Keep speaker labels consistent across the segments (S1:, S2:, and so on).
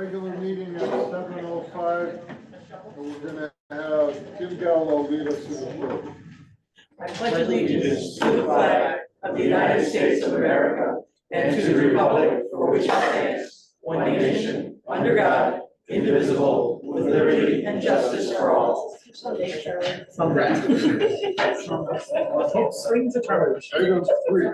S1: regular meeting at 7:05, and we're going to have Kim Gallo lead us in the pledge.
S2: I pledge allegiance to the flag of the United States of America and to the republic for which it stands, one nation, under God, indivisible, with liberty and justice for all. Congrats. Springs determined.
S1: Item 3.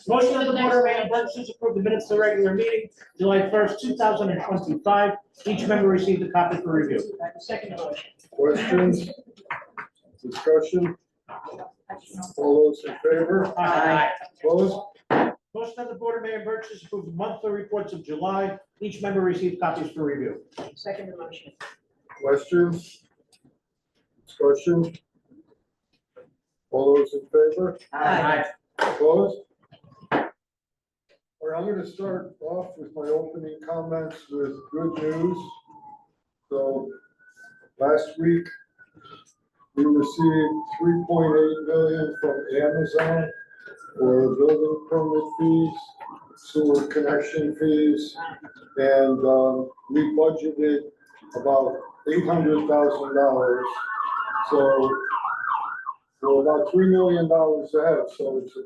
S2: Motion of the Board of Mayor and Burgess to approve the minutes of the regular meeting, July 1st, 2025. Each member received a copy for review. Second motion.
S1: Questions? Discussion? All those in favor?
S2: Aye.
S1: Opposed?
S2: Motion of the Board of Mayor and Burgess to approve the monthly reports of July. Each member received copies for review.
S3: Second motion.
S1: Questions? Discussion? All those in favor?
S3: Aye.
S1: Opposed? All right, I'm going to start off with my opening comments with good news. So last week, we received $3.8 million from Amazon for building permit fees, sewer connection fees, and we budgeted about $800,000. So we're about $3 million ahead. So it's a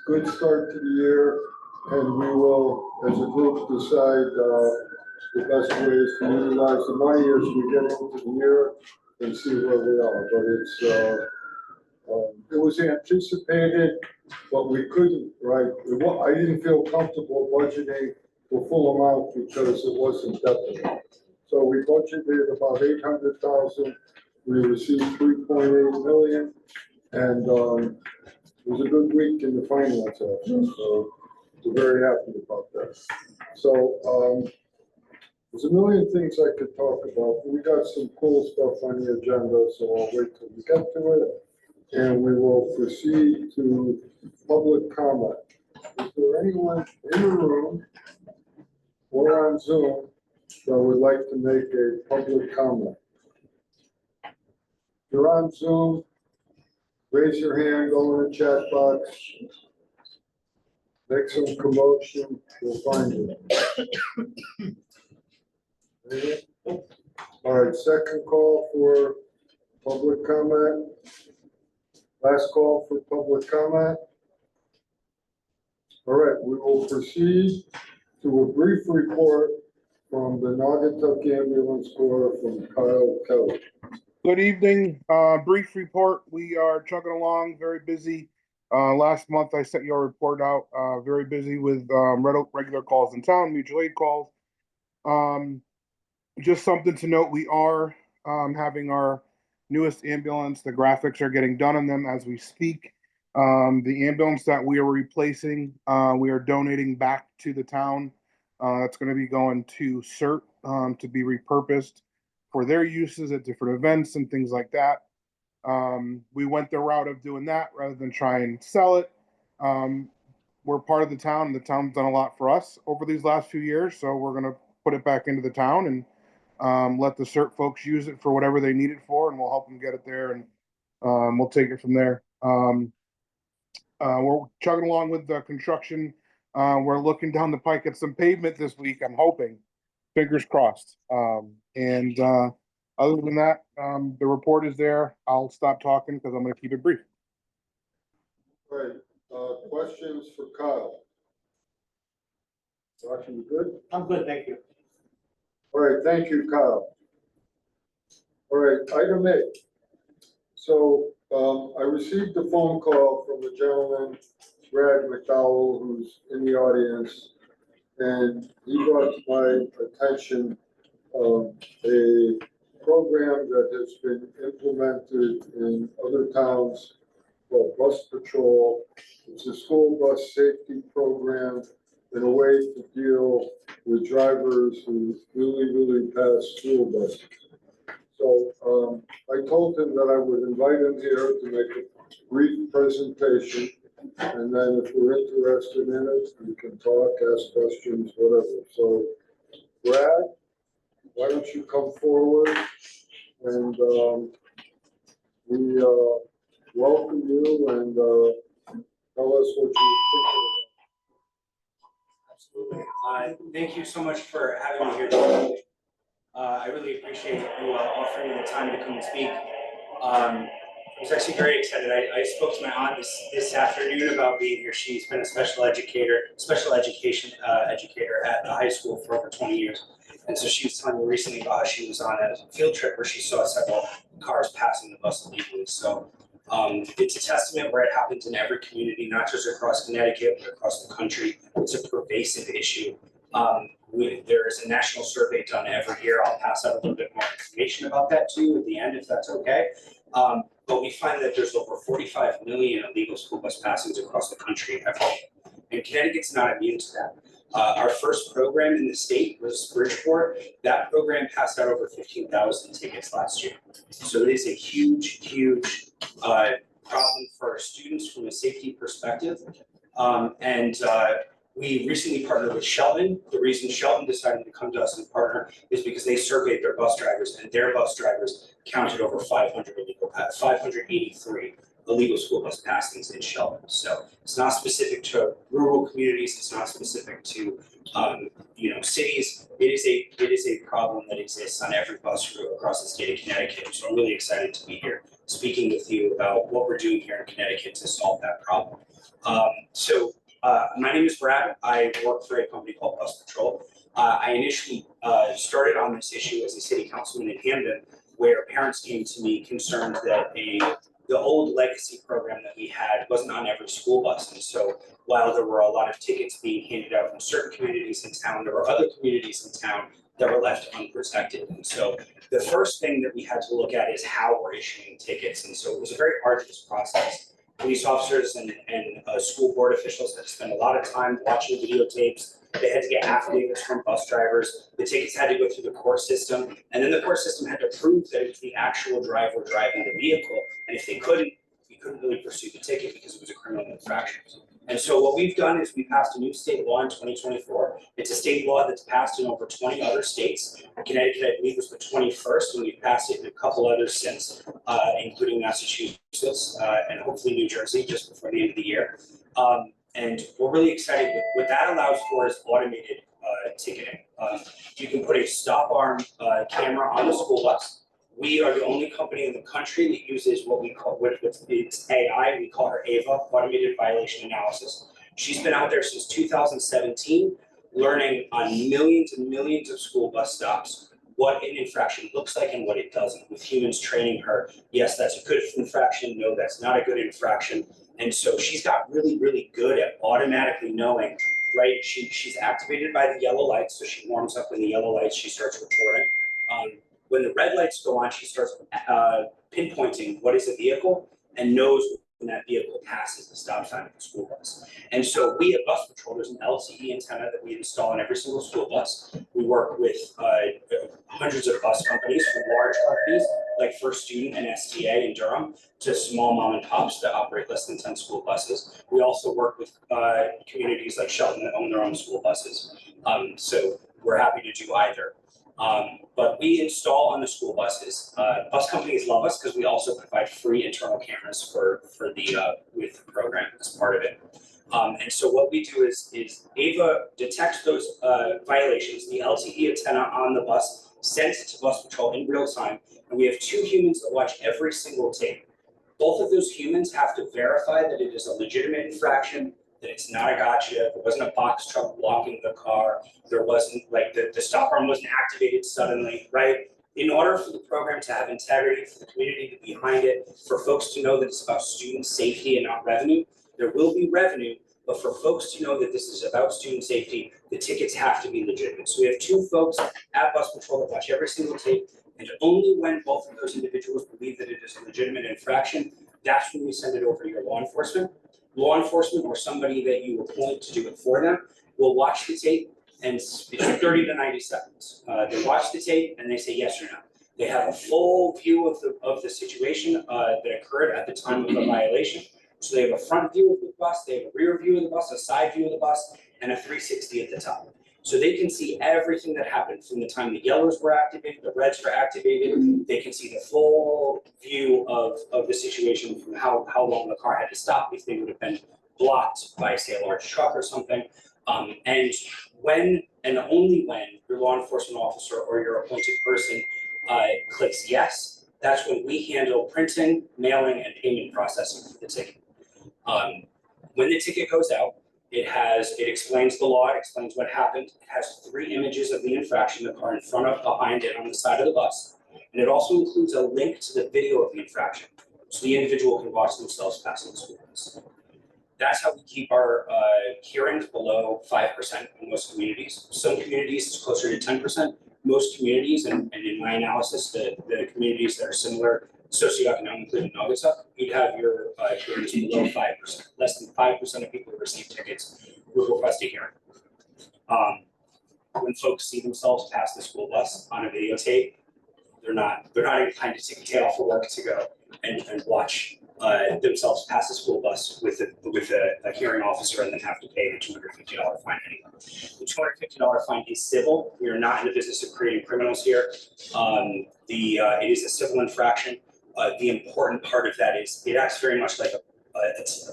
S1: good start to the year, and we will, as a group, decide the best ways to utilize the money as we get into the year and see where we are. But it's it was anticipated, but we couldn't, right? I didn't feel comfortable budgeting the full amount because it wasn't definite. So we budgeted about $800,000. We received $3.8 million, and it was a good week in the finance office. So we're very happy about that. So there's a million things I could talk about. We got some cool stuff on the agenda, so I'll wait till we get to it. And we will proceed to public comment. Is there anyone in the room or on Zoom that would like to make a public comment? If you're on Zoom, raise your hand, go in the chat box, make some commotion, we'll find you. All right, second call for public comment. Last call for public comment. All right, we will proceed to a brief report from the Naugatuck Ambulance Corps from Kyle Kelly.
S4: Good evening. Brief report. We are chugging along, very busy. Last month I sent your report out. Very busy with regular calls in town, mutual aid calls. Just something to note, we are having our newest ambulance. The graphics are getting done on them as we speak. The ambulance that we are replacing, we are donating back to the town. That's going to be going to CERT to be repurposed for their uses at different events and things like that. We went the route of doing that rather than try and sell it. We're part of the town, and the town's done a lot for us over these last few years, so we're going to put it back into the town and let the CERT folks use it for whatever they need it for, and we'll help them get it there, and we'll take it from there. We're chugging along with the construction. We're looking down the pike at some pavement this week, I'm hoping. Fingers crossed. And other than that, the report is there. I'll stop talking because I'm going to keep it brief.
S1: All right, questions for Kyle? Josh, you good?
S2: I'm good, thank you.
S1: All right, thank you, Kyle. All right, item 8. So I received a phone call from a gentleman, Brad McDowell, who's in the audience, and he brought to my attention a program that has been implemented in other towns called Bus Patrol. It's a school bus safety program in a way to deal with drivers who really pass school buses. So I told him that I would invite him here to make a brief presentation, and then if we're interested in it, we can talk, ask questions, whatever. So Brad, why don't you come forward, and we welcome you, and tell us what you think of it.
S3: Thank you so much for having me here today. I really appreciate you offering me the time to come and speak. I was actually very excited. I spoke to my aunt this afternoon about being here. She's been a special education educator at the high school for over 20 years. And so she was telling me recently about how she was on a field trip where she saw several cars passing the bus illegally. So it's a testament where it happens in every community, not just across Connecticut, but across the country. It's a pervasive issue. There is a national survey done every year. I'll pass out a little bit more information about that to you at the end, if that's okay. But we find that there's over 45 million illegal school bus passings across the country every year. And Connecticut's not immune to that. Our first program in the state was Bridgeport. That program passed out over 15,000 tickets last year. So it is a huge problem for our students from a safety perspective. We recently partnered with Shelton. The reason Shelton decided to come to us and partner is because they surveyed their bus drivers, and their bus drivers counted over 583 illegal school bus passings in Shelton. So it's not specific to rural communities. It's not specific to cities. It is a problem that exists on every bus route across the state of Connecticut. So I'm really excited to be here speaking with you about what we're doing here in Connecticut to solve that problem. My name is Brad. I work for a company called Bus Patrol. I initially started on this issue as a city councilman in Hamden, where parents came to me concerned that the old legacy program that we had wasn't on every school bus. And so while there were a lot of tickets being handed out from certain communities in town, there were other communities in town that were left unprotected. And so the first thing that we had to look at is how we're issuing tickets. And so it was a very arduous process. Police officers and school board officials had to spend a lot of time watching videotapes. They had to get affidavits from bus drivers. The tickets had to go through the court system. And then the court system had to prove that it was the actual driver driving the vehicle. And if they couldn't, we couldn't really pursue the ticket because it was a criminal infraction. And so what we've done is we passed a new state law in 2024. It's a state law that's passed in over 20 other states. Connecticut, I believe, was the 21st, and we've passed it in a couple others since, including Massachusetts and hopefully New Jersey just before the end of the year. And we're really excited. What that allows for is automated ticketing. You can put a stop arm camera on the school bus. We are the only company in the country that uses what we call, it's AI, we call her AVA, Automated Violation Analysis. She's been out there since 2017, learning on millions and millions of school bus stops what an infraction looks like and what it doesn't, with humans training her. Yes, that's a good infraction. No, that's not a good infraction. And so she's got really, really good at automatically knowing, right? She's activated by the yellow lights, so she warms up when the yellow lights, she starts reporting. When the red lights go on, she starts pinpointing what is a vehicle and knows when that vehicle passes the stop sign of the school bus. And so we at Bus Patrol, there's an LTE antenna that we install on every single school bus. We work with hundreds of bus companies, from large companies like First Student and STA in Durham to small mom and pops that operate less than 10 school buses. We also work with communities like Shelton that own their own school buses. So we're happy to do either. But we install on the school buses. Bus companies love us because we also provide free internal cameras with the program as part of it. And so what we do is AVA detects those violations. The LTE antenna on the bus sends it to Bus Patrol in real time, and we have 2 humans that watch every single tape. Both of those humans have to verify that it is a legitimate infraction, that it's not a gotcha, there wasn't a box truck blocking the car, there wasn't, like, the stop arm wasn't activated suddenly, right? In order for the program to have integrity, for the community to be behind it, for folks to know that it's about student safety and not revenue, there will be revenue, but for folks to know that this is about student safety, the tickets have to be legitimate. So we have 2 folks at Bus Patrol that watch every single tape, and only when both of those individuals believe that it is a legitimate infraction, that's when we send it over to your law enforcement. Law enforcement or somebody that you appoint to do it for them will watch the tape, and it's 30 to 90 seconds. They watch the tape and they say yes or no. They have a full view of the situation that occurred at the time of the violation. So they have a front view of the bus, they have a rear view of the bus, a side view of the bus, and a 360 at the top. So they can see everything that happened from the time the yellows were activated, the reds were activated. They can see the full view of the situation, from how long the car had to stop if they would have been blocked by, say, a large truck or something. And when, and only when, your law enforcement officer or your appointed person clicks yes, that's when we handle printing, mailing, and payment processing for the ticket. When the ticket goes out, it explains the law, it explains what happened. It has 3 images of the infraction, the car in front of, behind, and on the side of the bus. And it also includes a link to the video of the infraction, so the individual can watch themselves passing the school bus. That's how we keep our hearings below 5% in most communities. Some communities it's closer to 10%. Most communities, and in my analysis, the communities that are similar socioeconomically to Naugatuck, you'd have your hearings below 5%. Less than 5% of people who receive tickets will request a hearing. When folks see themselves pass the school bus on a videotape, they're not inclined to take a day off for work to go and watch themselves pass the school bus with a hearing officer and then have to pay the $250 fine anyway. The $250 fine is civil. We are not in the business of creating criminals here. It is a civil infraction. The important part of that is it acts very much like a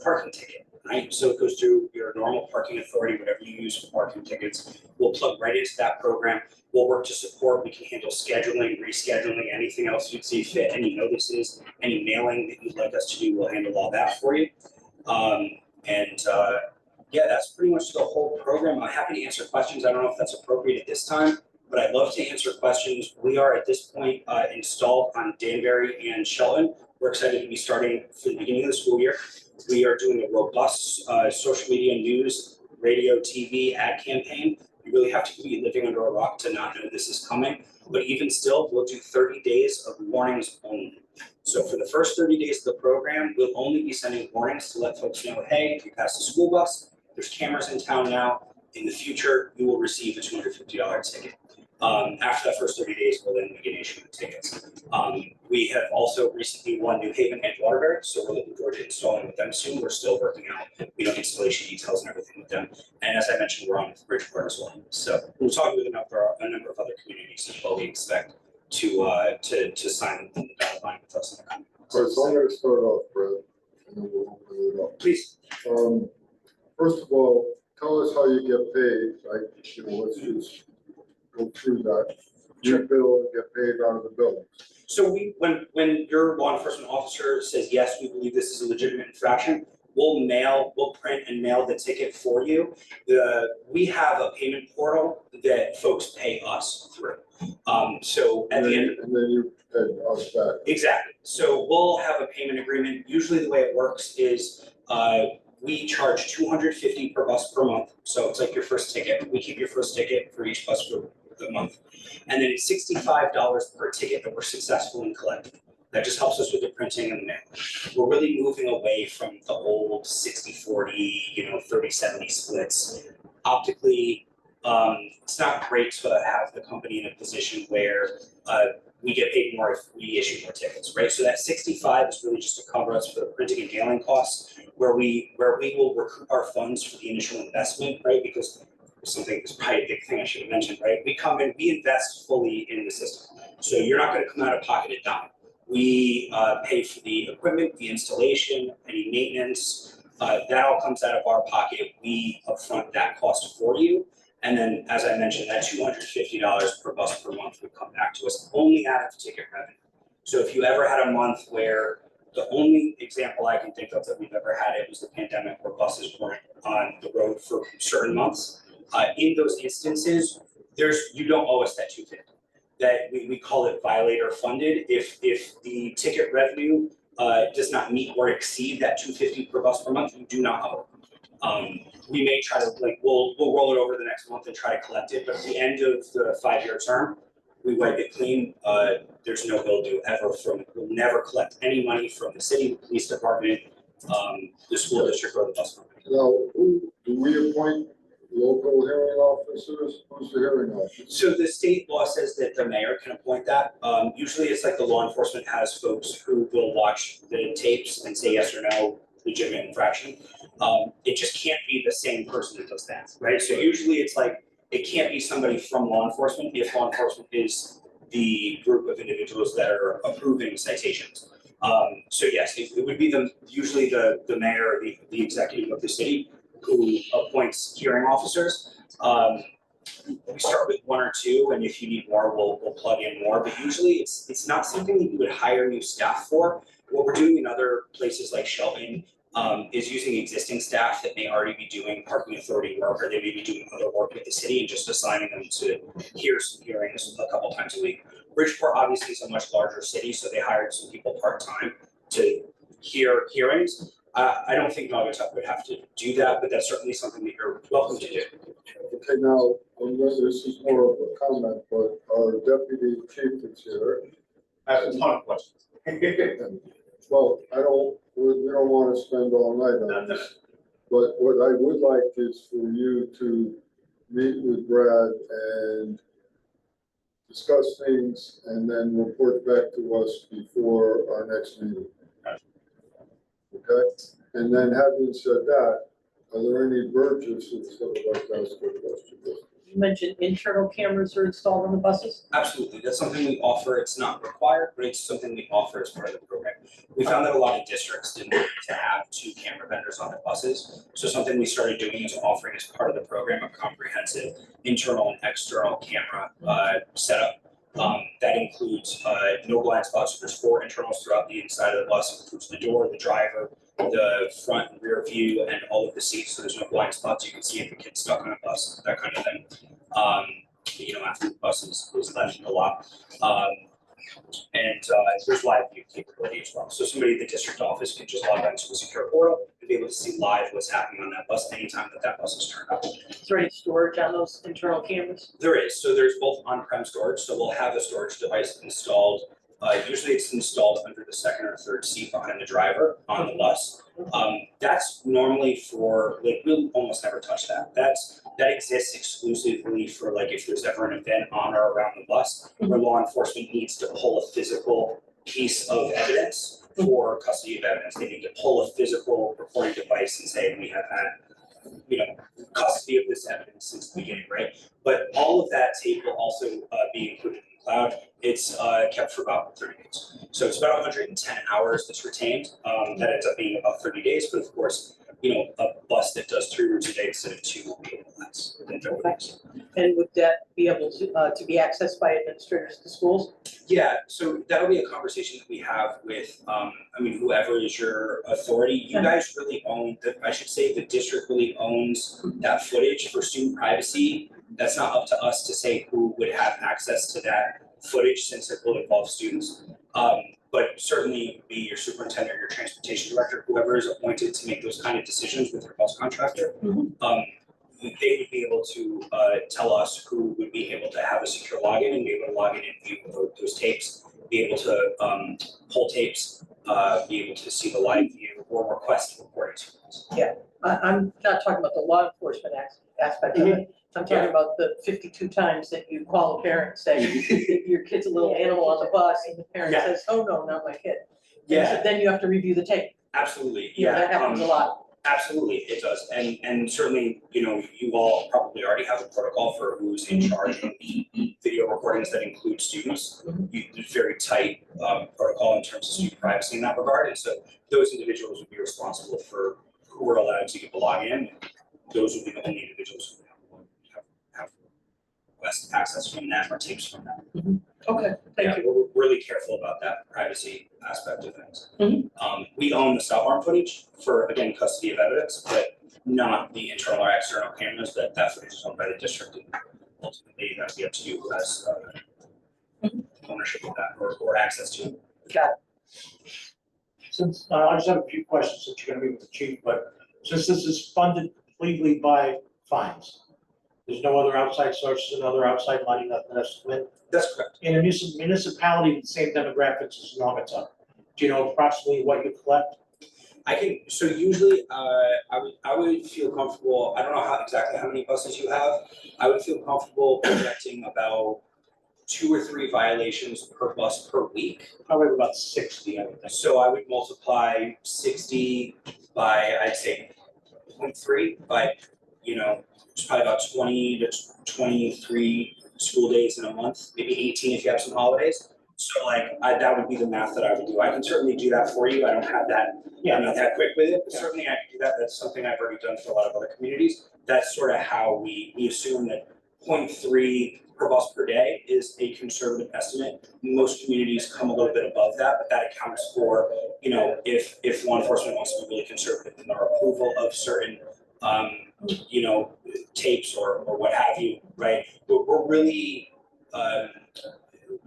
S3: parking ticket, right? So it goes through your normal parking authority, whatever you use for parking tickets. We'll plug right into that program. We'll work to support. We can handle scheduling, rescheduling, anything else you'd see fit, any notices, any mailing that you'd like us to do, we'll handle all that for you. Yeah, that's pretty much the whole program. I'm happy to answer questions. I don't know if that's appropriate at this time, but I'd love to answer questions. We are at this point installed on Danbury and Shelton. We're excited to be starting for the beginning of the school year. We are doing a robust social media, news, radio, TV ad campaign. You really have to be living under a rock to not know this is coming. But even still, we'll do 30 days of warnings only. So for the first 30 days of the program, we'll only be sending warnings to let folks know, hey, if you pass the school bus, there's cameras in town now. In the future, you will receive a $250 ticket. After that first 30 days, we'll then begin issuing tickets. We have also recently won New Haven and Waterbury, so we're looking forward to installing with them soon. We're still working out, installation details and everything with them. And as I mentioned, we're on with Bridgeport as well. So we'll talk with a number of other communities as well. We expect to sign the dotted line with us in the coming months.
S1: All right, so I'm gonna start off, Brett, and then we'll open it up.
S3: Please.
S1: First of all, tell us how you get paid. Let's just go through that. You bill and get paid out of the building.
S3: So when your law enforcement officer says, yes, we believe this is a legitimate infraction, we'll print and mail the ticket for you. We have a payment portal that folks pay us through. So at the end.
S1: And then you pay us back.
S3: Exactly. So we'll have a payment agreement. Usually the way it works is we charge $250 per bus per month. So it's like your first ticket. We keep your first ticket for each bus for the month. And then it's $65 per ticket that we're successful in collecting. That just helps us with the printing and the mailing. We're really moving away from the old 60-40, 30-70 splits. Optically, it's not great to have the company in a position where we get paid more if we issue more tickets, right? So that 65 is really just to cover us for the printing and mailing costs, where we will recoup our funds for the initial investment, right? Because something is probably a big thing I should have mentioned, right? We come in, we invest fully in the system. So you're not going to come out of pocket a dime. We pay for the equipment, the installation, any maintenance. That all comes out of our pocket. We upfront that cost for you. And then, as I mentioned, that $250 per bus per month would come back to us only out of ticket revenue. So if you ever had a month where the only example I can think of that we've ever had, it was the pandemic where buses weren't on the road for certain months. In those instances, you don't owe us that $250. That we call it violator funded. If the ticket revenue does not meet or exceed that $250 per bus per month, you do not owe. We may try to we'll roll it over the next month and try to collect it, but at the end of the 5-year term, we wipe it clean. There's no bill due ever we'll never collect any money from the city, the police department, the school district, or the bus company.
S1: Now, who do we appoint? Local hearing officers? Who's the hearing officer?
S3: So the state law says that the mayor can appoint that. Usually it's like the law enforcement has folks who will watch the tapes and say yes or no, legitimate infraction. It just can't be the same person that does that, right? So usually it's like, it can't be somebody from law enforcement if law enforcement is the group of individuals that are approving citations. So yes, it would be usually the mayor or the executive of the city who appoints hearing officers. We start with 1 or 2, and if you need more, we'll plug in more, but usually it's not something that you would hire new staff for. What we're doing in other places like Shelton is using existing staff that may already be doing parking authority work, or they may be doing other work with the city and just assigning them to hear some hearings a couple times a week. Bridgeport obviously is a much larger city, so they hired some people part-time to hear hearings. I don't think Naugatuck would have to do that, but that's certainly something that you're welcome to do.
S1: Okay, now, this is more of a comment, but our deputy chief is here.
S5: I have a ton of questions.
S1: Well, we don't want to spend all night on this, but what I would like is for you to meet with Brad and discuss things and then report back to us before our next meeting. Okay, and then having said that, are there any Burgesses that would like to ask a question?
S2: You mentioned internal cameras are installed on the buses.
S3: Absolutely, that's something we offer. It's not required, but it's something we offer as part of the program. We found that a lot of districts didn't need to have 2 camera vendors on their buses. So something we started doing is offering as part of the program a comprehensive internal and external camera setup. That includes no blind spots. So there's 4 internals throughout the inside of the bus. It includes the door, the driver, the front and rear view, and all of the seats. So there's no blind spots. You can see if a kid's stuck on a bus, that kind of thing. After the bus is left in the lot. There's live view capability as well. So somebody at the district office can just log onto a secure portal and be able to see live what's happening on that bus anytime that bus is turned on.
S2: Is there any storage on those internal cameras?
S3: There is. So there's both on-prem storage. So we'll have a storage device installed. Usually it's installed under the 2nd or 3rd seat behind the driver on the bus. That's normally for, like, we'll almost never touch that. That exists exclusively for, like, if there's ever an event on or around the bus where law enforcement needs to pull a physical piece of evidence for custody of evidence. They need to pull a physical recording device and say, we have had, custody of this evidence since the beginning, right? But all of that tape will also be included in the cloud. It's kept for about 30 days. So it's about 110 hours that's retained. That ends up being about 30 days, but of course, a bus that does 3 routes a day instead of 2 will be able to last within 30 days.
S2: And would that be able to be accessed by administrators to schools?
S3: Yeah, so that'll be a conversation that we have with, whoever is your authority. You guys really own, the district really owns that footage for student privacy. That's not up to us to say who would have access to that footage, since it will involve students. But certainly it would be your superintendent or your transportation director, whoever is appointed to make those kind of decisions with your bus contractor. They would be able to tell us who would be able to have a secure login and be able to log in and view those tapes, be able to pull tapes, be able to see the live view or request recordings.
S2: Yeah, I'm not talking about the law enforcement aspect of it. I'm talking about the 52 times that you call a parent and say, your kid's a little animal on the bus, and the parent says, oh no, not my kid.
S3: Yeah.
S2: So then you have to review the tape.
S3: Absolutely,
S2: Yeah,
S3: yeah.
S2: that happens a lot.
S3: Absolutely, it does. And certainly, you all probably already have a protocol for who's in charge of video recordings that include students. There's very tight protocol in terms of student privacy in that regard. And so those individuals would be responsible for who are allowed to get the login. Those would be the only individuals who have request access from them or tapes from them.
S2: Okay, thank you.
S3: We're really careful about that privacy aspect of things. We own the stop arm footage for, again, custody of evidence, but not the internal or external cameras. That footage is owned by the district, and ultimately that'd be up to you who has ownership of that or access to it.
S2: Got it.
S5: Since, I just have a few questions since you're gonna be with the chief, but since this is funded completely by fines, there's no other outside sources, and other outside money, nothing has to come in.
S3: That's correct.
S5: In a municipality with the same demographics as Naugatuck, do you know approximately what you collect?
S3: So usually, I would feel comfortable, I don't know exactly how many buses you have. I would feel comfortable projecting about 2 or 3 violations per bus per week.
S5: Probably about 60, I would think.
S3: So I would multiply 60 by, I'd say 0.3, by, it's probably about 20 to 23 school days in a month, maybe 18 if you have some holidays. So like, that would be the math that I would do. I can certainly do that for you. I don't have that,
S5: Yeah,
S3: not that quick with it, but
S5: Yeah.
S3: certainly I can do that. That's something I've already done for a lot of other communities. That's sort of how we assume that 0.3 per bus per day is a conservative estimate. Most communities come a little bit above that, but that accounts for, if law enforcement wants to be really conservative in their approval of certain, tapes or what have you, right? But we're really,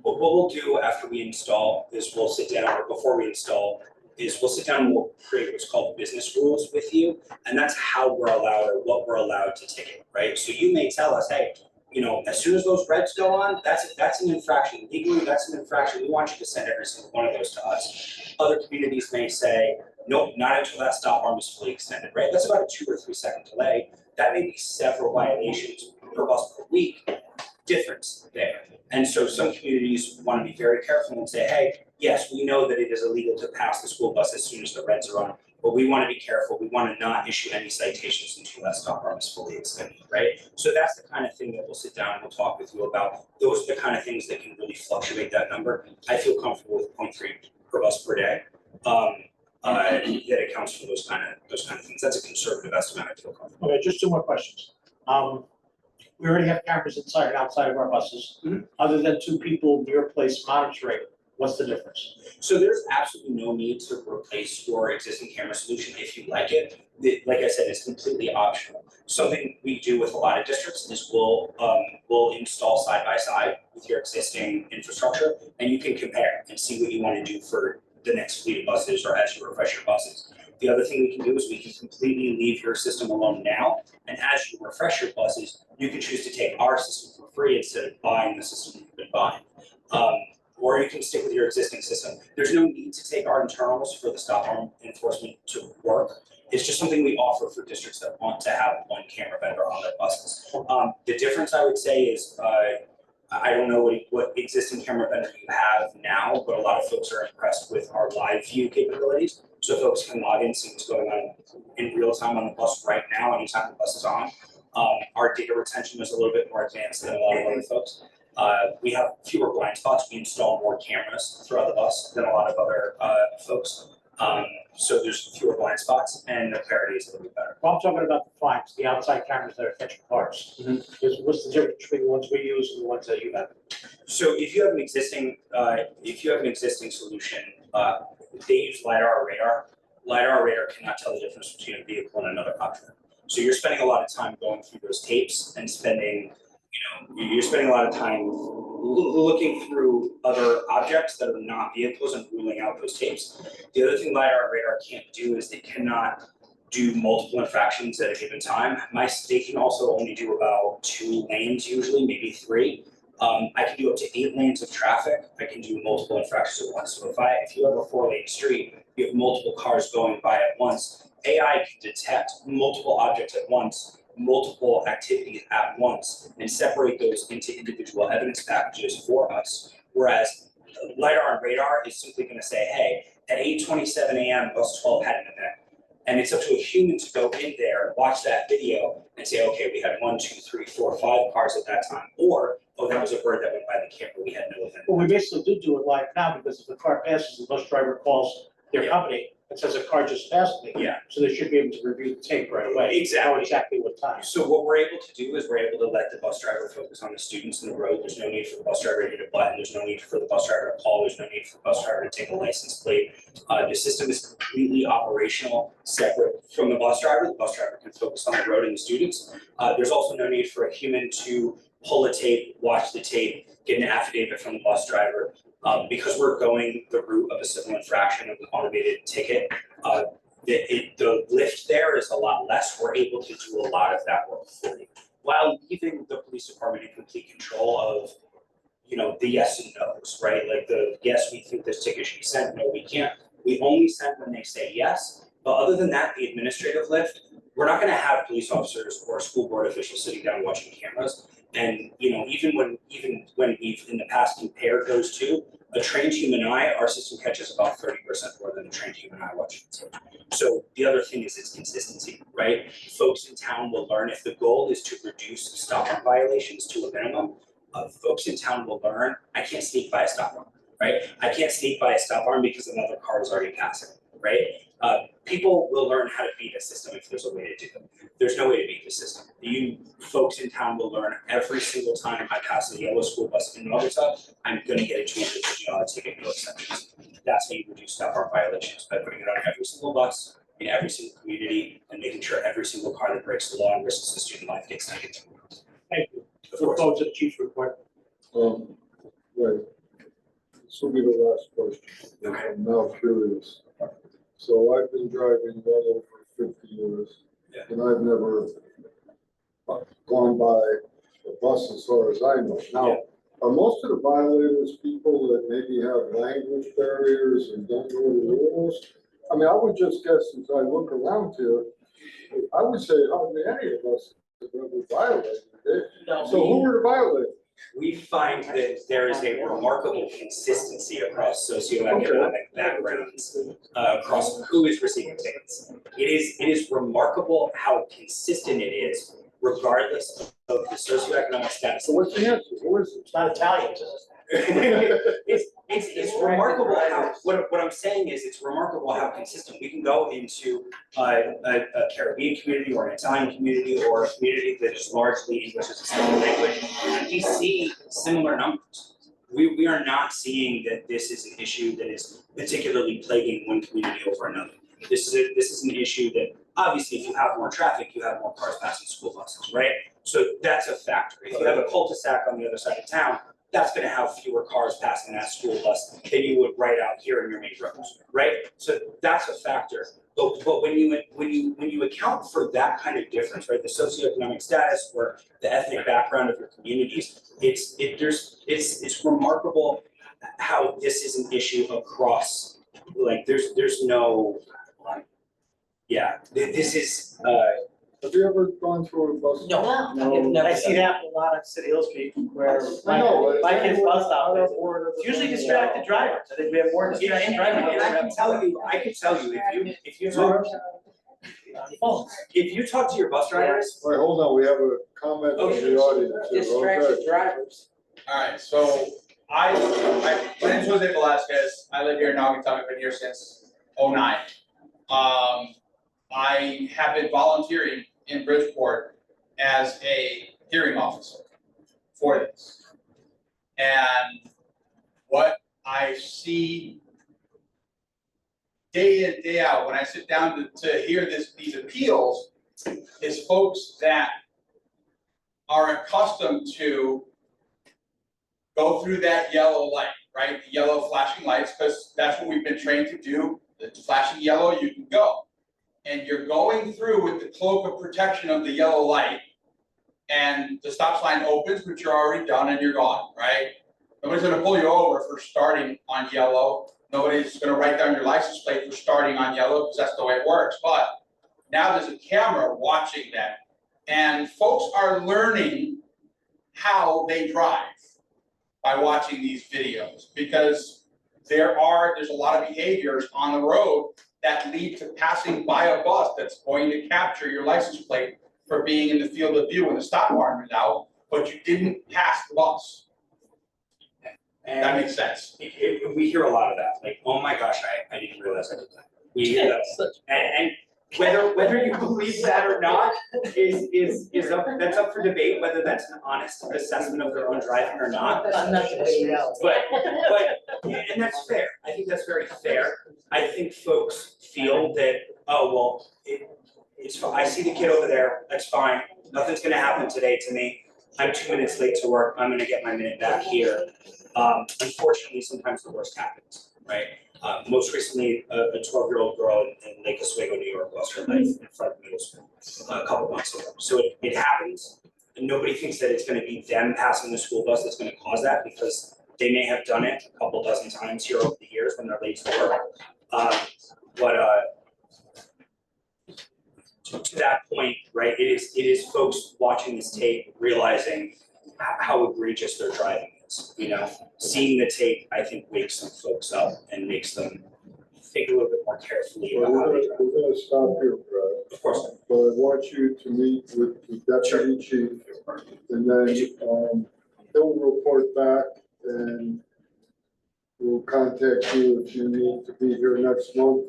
S3: what we'll do after we install is we'll sit down, or before we install, is we'll sit down and we'll create what's called business rules with you. And that's how we're allowed or what we're allowed to ticket, right? So you may tell us, hey, as soon as those reds go on, that's an infraction. Legally, that's an infraction. We want you to send every single one of those to us. Other communities may say, nope, not until that stop arm is fully extended, right? That's about a 2 or 3 second delay. That may be several violations per bus per week difference there. And so some communities want to be very careful and say, hey, yes, we know that it is illegal to pass the school bus as soon as the reds are on, but we want to be careful. We want to not issue any citations until that stop arm is fully extended, right? So that's the kind of thing that we'll sit down and we'll talk with you about. Those are the kind of things that can really fluctuate that number. I feel comfortable with 0.3 per bus per day. That accounts for those kind of things. That's a conservative estimate. I feel comfortable.
S5: okay, just 2 more questions. We already have cameras inside and outside of our buses.
S3: Mhm.
S5: Other than 2 people near place monitoring, what's the difference?
S3: So there's absolutely no need to replace your existing camera solution if you like it. Like I said, it's completely optional. Something we do with a lot of districts is we'll install side by side with your existing infrastructure, and you can compare and see what you want to do for the next fleet of buses or as you refresh your buses. The other thing we can do is we can completely leave your system alone now, and as you refresh your buses, you can choose to take our system for free instead of buying the system you've been buying. Or you can stick with your existing system. There's no need to take our internals for the stop arm enforcement to work. It's just something we offer for districts that want to have one camera vendor on their buses. The difference I would say is, I don't know what existing camera vendor you have now, but a lot of folks are impressed with our live view capabilities. So folks can log in, see what's going on in real time on the bus right now, anytime the bus is on. Our data retention is a little bit more advanced than a lot of other folks. We have fewer blind spots. We install more cameras throughout the bus than a lot of other folks. So there's fewer blind spots and the clarity is a little bit better.
S5: Well, I'm talking about the flags, the outside cameras that are catching cars. What's the difference between the ones we use and the ones that you have?
S3: So if you have an existing solution, they use LiDAR or radar. LiDAR or radar cannot tell the difference between a vehicle and another object. So you're spending a lot of time going through those tapes and you're spending a lot of time looking through other objects that are not vehicles and ruling out those tapes. The other thing LiDAR and radar can't do is they cannot do multiple infractions at a given time. They can also only do about 2 lanes usually, maybe 3. I can do up to 8 lanes of traffic. I can do multiple infractions at once. So if you have a 4-lane street, you have multiple cars going by at once, AI can detect multiple objects at once, multiple activities at once, and separate those into individual evidence packages for us. Whereas LiDAR and radar is simply going to say, hey, at 8:27 a.m., bus 12 had an event. And it's up to a human to go in there, watch that video, and say, okay, we had 1, 2, 3, 4, 5 cars at that time. Or, oh, that was a bird that went by the camera, we had no event.
S5: Well, we basically do it live now because if the car passes, the bus driver calls their company and says a car just passed me.
S3: Yeah.
S5: So they should be able to review the tape right away.
S3: Exactly.
S5: Know exactly what time.
S3: So what we're able to do is we're able to let the bus driver focus on the students in the road. There's no need for the bus driver to hit a button. There's no need for the bus driver to call. There's no need for the bus driver to take a license plate. The system is completely operational, separate from the bus driver. The bus driver can focus on the road and the students. There's also no need for a human to pull a tape, watch the tape, get an affidavit from the bus driver. Because we're going the route of a civil infraction of an automated ticket, the lift there is a lot less. We're able to do a lot of that work for you, while leaving the police department in complete control of, the yes and no's, right? Like the yes, we think this ticket should be sent, no, we can't. We only send when they say yes, but other than that, the administrative lift, we're not gonna have police officers or school board officials sitting down watching cameras. And, even when we've in the past compared those two, a trained human eye, our system catches about 30% more than a trained human eye watching it. So the other thing is its consistency, right? Folks in town will learn if the goal is to reduce stop arm violations to a minimum. Folks in town will learn, I can't sneak by a stop arm. right? I can't sneak by a stop arm because another car is already passing, right? People will learn how to beat a system if there's a way to do it. There's no way to beat the system. You folks in town will learn every single time I pass a yellow school bus in Naugatuck, I'm gonna get a $250 ticket, no exceptions. That's how you reduce stop arm violations, by putting it on every single bus, in every single community, and making sure every single car that breaks the law and risks the student life gets taken.
S5: Thank you.
S3: Of
S5: We'll
S3: course.
S5: go to the chief's report.
S1: Right. This will be the last question.
S3: Okay.
S1: I'm now curious. So I've been driving well over 50 years.
S3: Yeah.
S1: And I've never gone by a bus as far as I know.
S3: Yeah.
S1: Now, are most of the violators people that maybe have language barriers and don't know the rules? I mean, I would just guess as I look around here, I would say hardly any of us have ever violated it. So who are the violators?
S3: We find that there is a remarkable consistency across socioeconomic backgrounds, across who is receiving tickets. It is remarkable how consistent it is, regardless of the socioeconomic status.
S1: So what's the answer? Who is it?
S5: It's not Italian, is it?
S3: It's remarkable how, what I'm saying is, it's remarkable how consistent. We can go into a Caribbean community or an Italian community or a community that is largely English as a second language, and we see similar numbers. We are not seeing that this is an issue that is particularly plaguing one community over another. This is an issue that, obviously, if you have more traffic, you have more cars passing school buses, right? So that's a factor. If you have a cul-de-sac on the other side of town, that's gonna have fewer cars passing that school bus than you would right out here in your main roads, right? So that's a factor. But when you account for that kind of difference, right, the socioeconomic status or the ethnic background of your communities, it's remarkable how this is an issue across, like, there's no, this is,
S1: Have you ever gone through a bus?
S2: No. I've never
S5: I see
S2: done
S5: it happen a lot on City Hill Street where
S1: I know.
S5: my kids bus stop is. It's usually distracted drivers. I think we have more distracted drivers.
S3: and I can tell you, if you talk to your bus drivers.
S1: Wait, hold on, we have a comment from the audience. here. Okay.
S2: drivers.
S6: Alright, so my name's Jose Velasquez, I live here in Naugatuck, I've been here since '09. I have been volunteering in Bridgeport as a hearing officer for this. And what I see day in, day out, when I sit down to hear these appeals, is folks that are accustomed to go through that yellow light, right? The yellow flashing lights, because that's what we've been trained to do. The flashing yellow, you can go. And you're going through with the cloak of protection of the yellow light, and the stop sign opens, but you're already done and you're gone, right? Nobody's gonna pull you over for starting on yellow. Nobody's gonna write down your license plate for starting on yellow, because that's the way it works. But now there's a camera watching that, and folks are learning how they drive by watching these videos, because there's a lot of behaviors on the road that lead to passing by a bus that's going to capture your license plate for being in the field of view when the stop arm is out, but you didn't pass the bus.
S3: And
S6: That makes sense.
S3: we hear a lot of that, like, oh my gosh, I didn't realize I did that. We hear that, and whether you believe that or not is that's up for debate, whether that's an honest assessment of their own driving or not.
S2: I'm not the reality.
S3: But and that's fair. I think that's very fair. I think folks feel that, oh, well, it's fine. I see the kid over there, that's fine. Nothing's gonna happen today to me. I'm 2 minutes late to work, I'm gonna get my minute back here. Unfortunately, sometimes the worst happens, right? Most recently, a 12-year-old girl in Lake Oswego, New York, lost her life in front of middle school a couple months ago. So it happens, and nobody thinks that it's gonna be them passing the school bus that's gonna cause that, because they may have done it a couple dozen times here over the years when they're late to work. To that point, right, it is folks watching this tape realizing how egregious their driving is, you know? Seeing the tape, I think, wakes some folks up and makes them think a little bit more carefully
S1: Well,
S3: about how they drive.
S1: we're gonna stop here, Brad.
S3: Of course.
S1: But I want you to meet with the deputy chief, and then, he'll report back, and we'll contact you if you need to be here next month.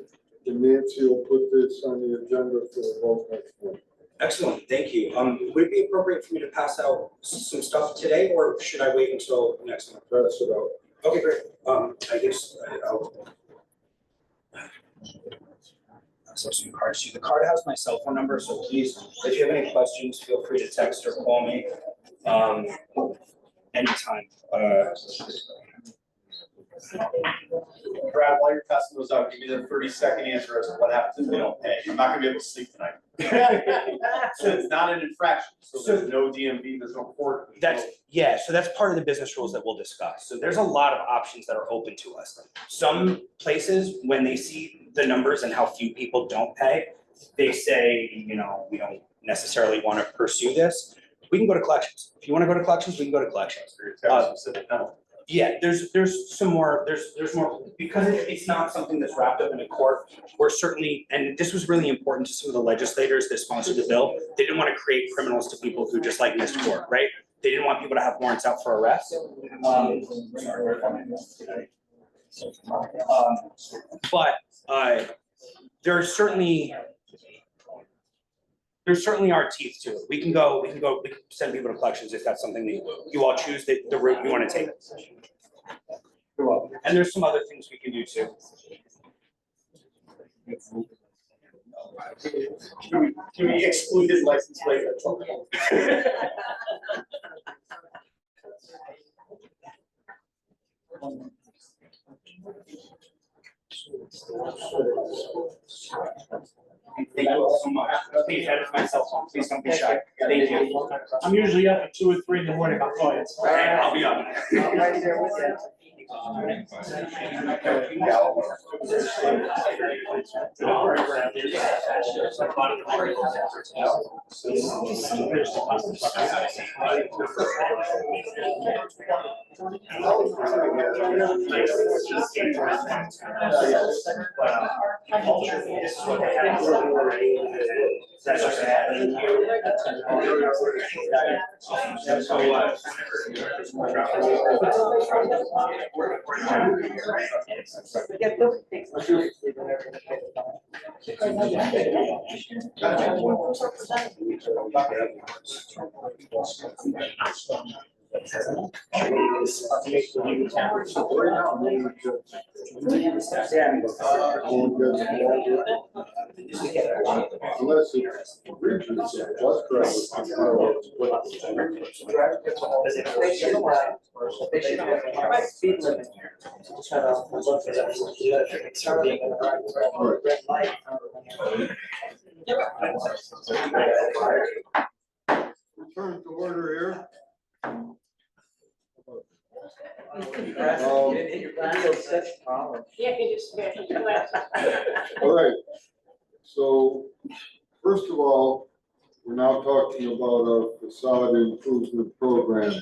S1: And Nancy will put this on the agenda for the vote next month.
S3: Excellent, thank you. Would it be appropriate for me to pass out some stuff today, or should I wait until next month?
S1: Pass it out.
S3: Okay, great. I guess I'll. So some cards to you. The card has my cell phone number, so please, if you have any questions, feel free to text or call me. Anytime.
S6: Brad, while you're passing those out, give me the 30-second answer as to what happens if they don't pay. I'm not gonna be able to sleep tonight. So it's not an infraction, so there's no DMV, there's no court.
S3: So that's part of the business rules that we'll discuss. So there's a lot of options that are open to us. Some places, when they see the numbers and how few people don't pay, they say, you know, we don't necessarily want to pursue this. We can go to collections. If you want to go to collections, we can go to collections.
S6: Specific penalty.
S3: Yeah, there's some more, there's more, because it's not something that's wrapped up in a court. We're certainly, and this was really important to some of the legislators that sponsored the bill. They didn't want to create criminals to people who just like missed court, right? They didn't want people to have warrants out for arrest. But there's certainly are teeth to it. We can send people to collections if that's something that you all choose, the route you want to take. You're welcome. And there's some other things we can do too.
S6: Can we exclude his license plate?
S3: Thank you all so much. Please edit my cell phone. Please don't be shy. Thank you.
S5: I'm usually up at 2 or 3 in the morning, I'll call you.
S3: I'll be up.
S2: I'm right there with you.
S1: Unless it's regions, bus drivers.
S2: They should have speed limit here. Just have a look for that. Start being in the red light.
S1: Return to order here.
S2: You didn't hit your glasses.
S7: Yeah, you just get your glasses.
S1: All right, so first of all, we're now talking about our facade improvement program.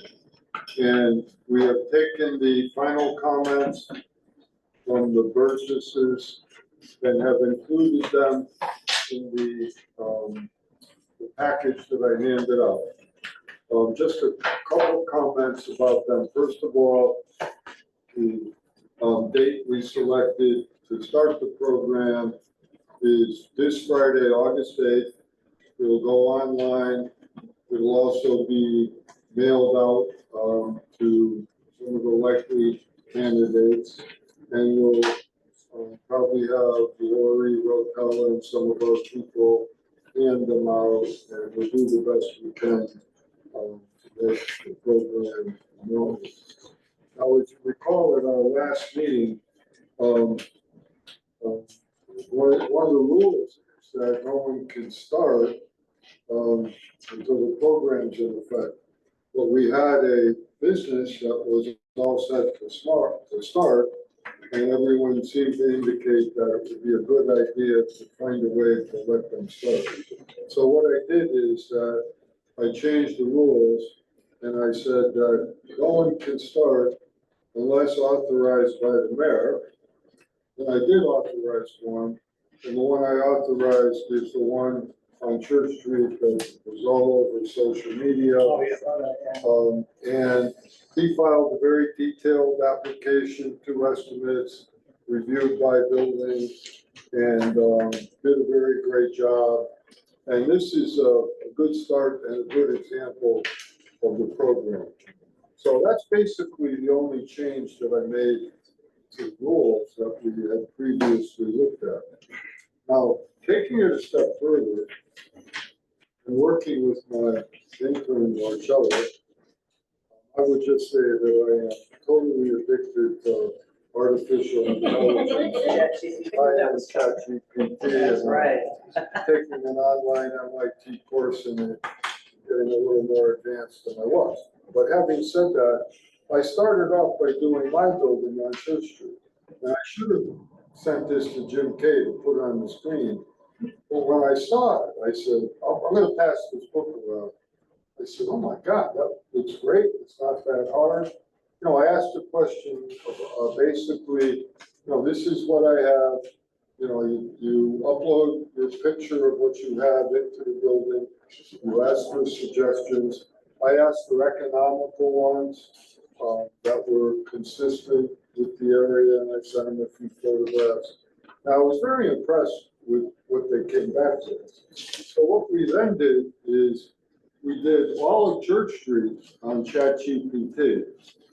S1: And we have taken the final comments from the Burgesses and have included them in the package that I handed out. Just a couple comments about them. First of all, the date we selected to start the program is this Friday, August 8th. It'll go online. It'll also be mailed out to some of the likely candidates. And we'll probably have Lori, Rotella, and some of our people hand them out, and we'll do the best we can to make the program known. Now, as you recall at our last meeting, one of the rules is that no one can start until the program's in effect. But we had a business that was all set to start, and everyone seemed to indicate that it would be a good idea to find a way to let them start. So what I did is that I changed the rules, and I said that no one can start unless authorized by the mayor. And I did authorize one, and the one I authorized is the one on Church Street that was all over social media. And he filed a very detailed application, 2 estimates, reviewed by building, and did a very great job. And this is a good start and a good example of the program. So that's basically the only change that I made to rules that we had previously looked at. Now, taking it a step further and working with my intern Marcello, I would just say that I am totally addicted to artificial intelligence. I am ChatGPT.
S2: That's right.
S1: Taking an online MIT course and getting a little more advanced than I was. But having said that, I started off by doing my building on Church Street. And I should have sent this to Jim Kay to put on the screen. But when I saw it, I said, I'm gonna pass this book around. I said, oh my God, that looks great. It's not that hard. You know, I asked a question, basically, this is what I have. You upload your picture of what you have into the building. You ask for suggestions. I asked for economical ones that were consistent with the area, and I sent them a few photographs. Now, I was very impressed with what they came back to. So what we then did is we did all of Church Street on ChatGPT.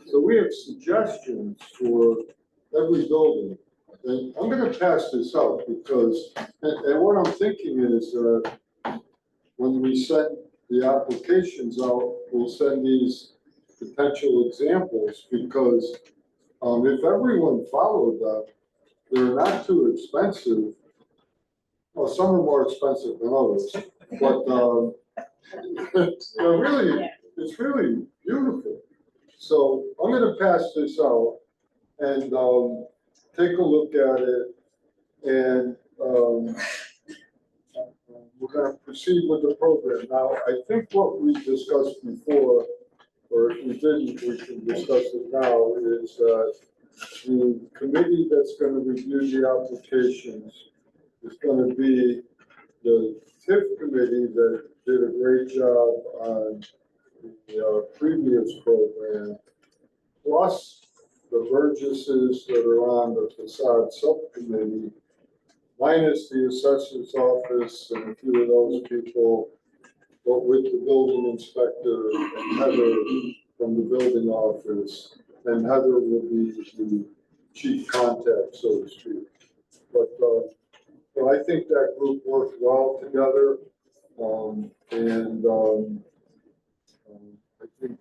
S1: So we have suggestions for every building. And I'm going to pass this out because, and what I'm thinking is that when we send the applications out, we'll send these potential examples because if everyone followed that, they're not too expensive. Well, some are more expensive than others, but it's really beautiful. So I'm going to pass this out and take a look at it, and we're going to proceed with the program. Now, I think what we discussed before, or if we didn't, we can discuss it now, is that the committee that's going to review the applications is going to be the TIF committee that did a great job on the previous program, plus the Burgesses that are on the facade subcommittee, minus the assessor's office and a few of those people, but with the building inspector and Heather from the building office, and Heather will be the chief contact, so to speak. But I think that group worked well together, I think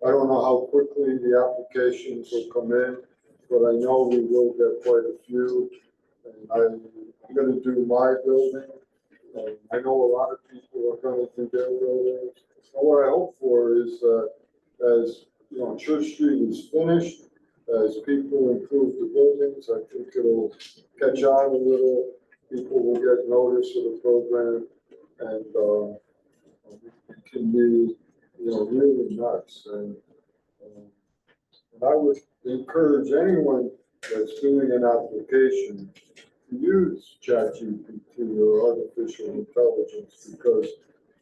S1: I don't know how quickly the applications will come in, but I know we will get quite a few. And I'm going to do my building. I know a lot of people are going to do their buildings. And what I hope for is that as Church Street is finished, as people improve the buildings, I think it'll catch on a little. People will get notice of the program, and it can be, really nuts. And I would encourage anyone that's doing an application to use ChatGPT or artificial intelligence, because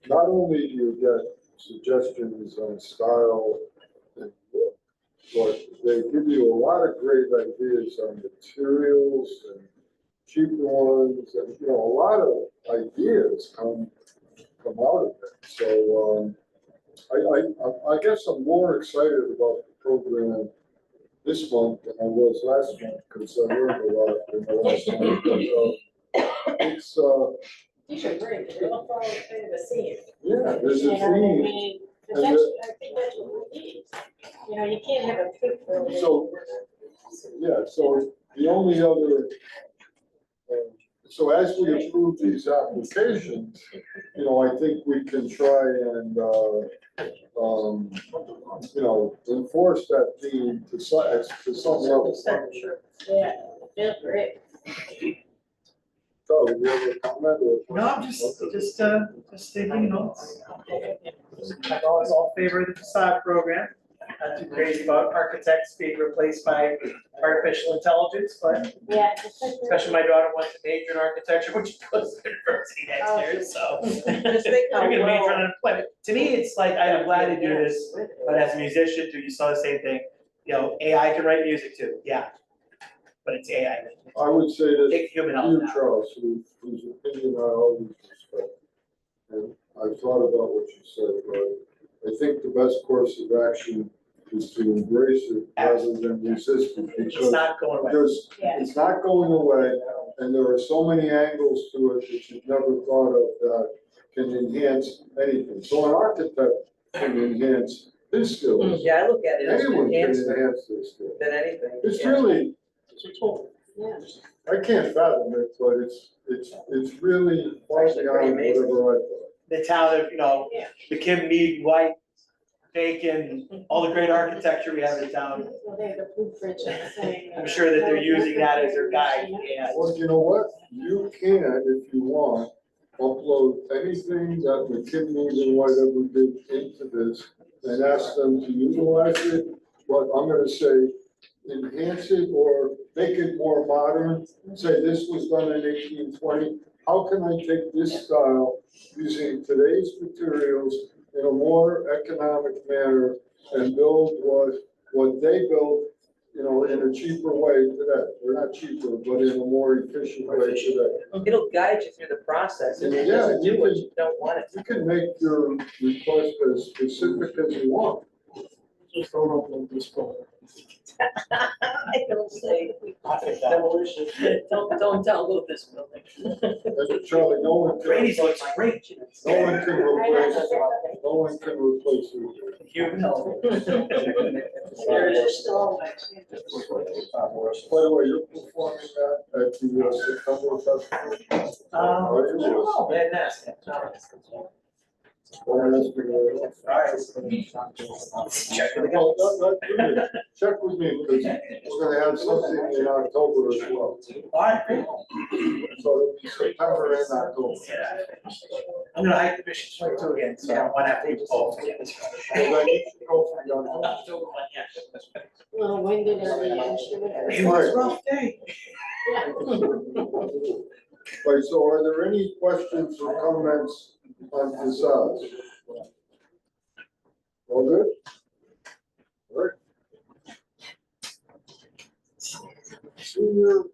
S1: not only do you get suggestions on style and look, but they give you a lot of great ideas on materials and cheaper ones, and a lot of ideas come out of it. So I guess I'm more excited about the program this month than I was last month, because I learned a lot in the last month. But it's
S7: These are great, they all follow kind of the same.
S1: yeah, there's a
S7: You know what I
S1: theme.
S7: mean? 'Cause I think that's what we need. You can't have a trip for a
S1: So so the only other, so as we approve these applications, I think we can try and enforce that theme to some level.
S7: Yeah, that's great.
S1: So, do you have a comment or?
S2: No, I'm just taking notes. I'm always all in favor of the facade program. not too crazy about architects being replaced by artificial intelligence, but
S7: Yeah.
S2: especially my daughter wants to major in architecture, which goes to university next year, so.
S8: Just think how
S2: You're gonna major
S8: well-
S2: in unemployment. To me, it's like, I'm glad to do this, but as a musician, too, you saw the same thing. You know, AI can write music too, yeah. But it's AI.
S1: I would say that
S2: Take the human
S1: to
S2: element
S1: you,
S2: out.
S1: Charles, whose opinion I always respect. And I thought about what you said, but I think the best course of action is to embrace it rather than resist it,
S2: It's
S1: because
S2: not going away.
S7: Yeah.
S1: it's not going away, and there are so many angles to it that you've never thought of that can enhance anything. So an architect can enhance his skills.
S8: Yeah, I look at it as an
S1: Anyone can
S8: enhancement
S1: enhance their skills.
S8: than anything.
S1: It's
S8: Yeah.
S1: really, it's a tool.
S7: Yeah.
S1: I can't fathom it, but it's really far
S8: Actually pretty
S1: beyond
S8: amazing.
S1: whatever I thought.
S2: The town of,
S7: Yeah.
S2: the Kim Mead, White, Bacon, all the great architecture we have in town.
S7: Well, they have the blueprints and the thing.
S2: I'm sure that they're using that as their guide, yeah.
S1: Well, you know what? You can, if you want, upload anything that McKinney and White ever did into this and ask them to utilize it, but I'm gonna say enhance it or make it more modern. Say this was done in 1820. How can I take this style using today's materials in a more economic manner and build what they built, you know, in a cheaper way today? Or not cheaper, but in a more efficient way today.
S8: It'll guide you through the process and it
S1: Yeah,
S8: doesn't
S1: you
S8: do what
S1: can-
S8: you don't want it to.
S1: You can make your request as specific as you want.
S2: Just don't open this phone.
S8: I don't say
S2: I think that.
S8: demolition, don't tell Lucas building.
S1: And Charlie, no one
S2: Brady's
S1: can,
S2: looks great.
S1: no one can replace, no one can replace you.
S2: Human element.
S7: There's still always.
S1: By the way, you're performing that at the September festival? Are you?
S8: Oh, man, that's.
S1: Well, that's been really well.
S2: Check with the
S1: Well, check with me, because we're gonna have something in October as well.
S2: Alright,
S1: So it'll be September and October.
S2: yeah. I'm gonna hike the Bishop Swing too again, so I want to have to both again.
S1: Well, then you should go for the
S2: October one, yeah.
S7: Little winded at the end.
S2: It was a rough day.
S1: Right, so are there any questions or comments on facades? All good? All right. Senior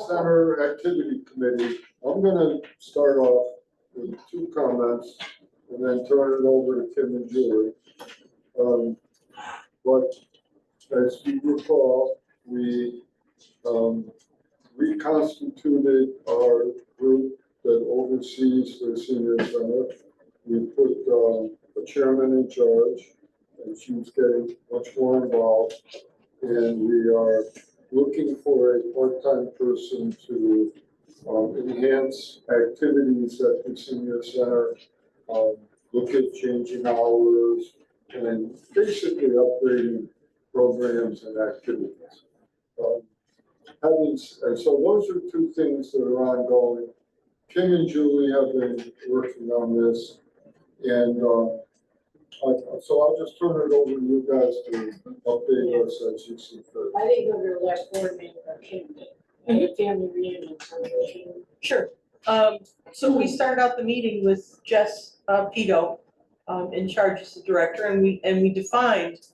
S1: Center Activity Committee, I'm gonna start off with 2 comments and then turn it over to Kim and Julie. But as you recall, we reconstituted our group that oversees the senior center. We put a chairman in charge, and she's getting much more involved. And we are looking for a part-time person to enhance activities at the senior center, look at changing hours, and basically upgrading programs and activities. And so those are 2 things that are ongoing. Kim and Julie have been working on this, and so I'll just turn it over to you guys to update us as you see fit.
S7: I didn't go to the last board meeting, or came to family reunion.
S8: Sure. So we started out the meeting with Jess Pito in charge as the director, and we defined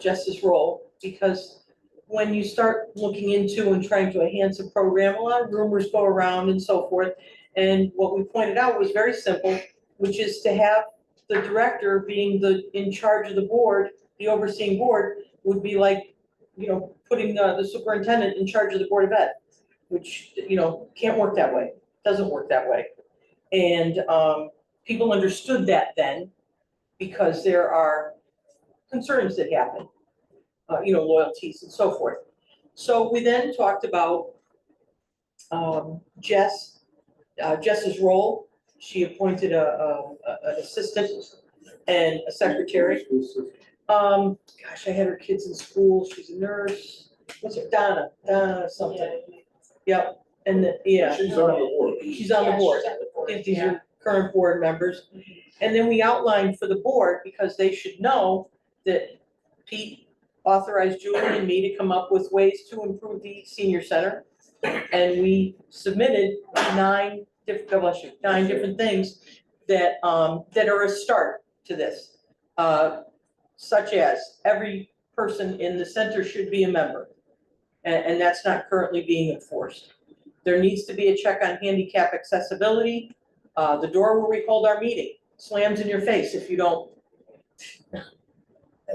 S8: Jess's role, because when you start looking into and trying to enhance a program, a lot of rumors go around and so forth. And what we pointed out was very simple, which is to have the director being in charge of the board, the overseeing board, would be like, putting the superintendent in charge of the Board of Ed, which, can't work that way, doesn't work that way. And people understood that then, because there are concerns that happen, loyalties and so forth. So we then talked about Jess's role. She appointed an assistant and a secretary. Gosh, I had her kids in school, she's a nurse, what's her, Donna something, yep, and yeah.
S1: She's on the board.
S8: She's on the board. These are current board members. And then we outlined for the board, because they should know that Pete authorized Julie and me to come up with ways to improve the senior center. And we submitted 9 different things that, that are a start to this. Such as every person in the center should be a member. And that's not currently being enforced. There needs to be a check on handicap accessibility. The door where we hold our meeting slams in your face if you don't.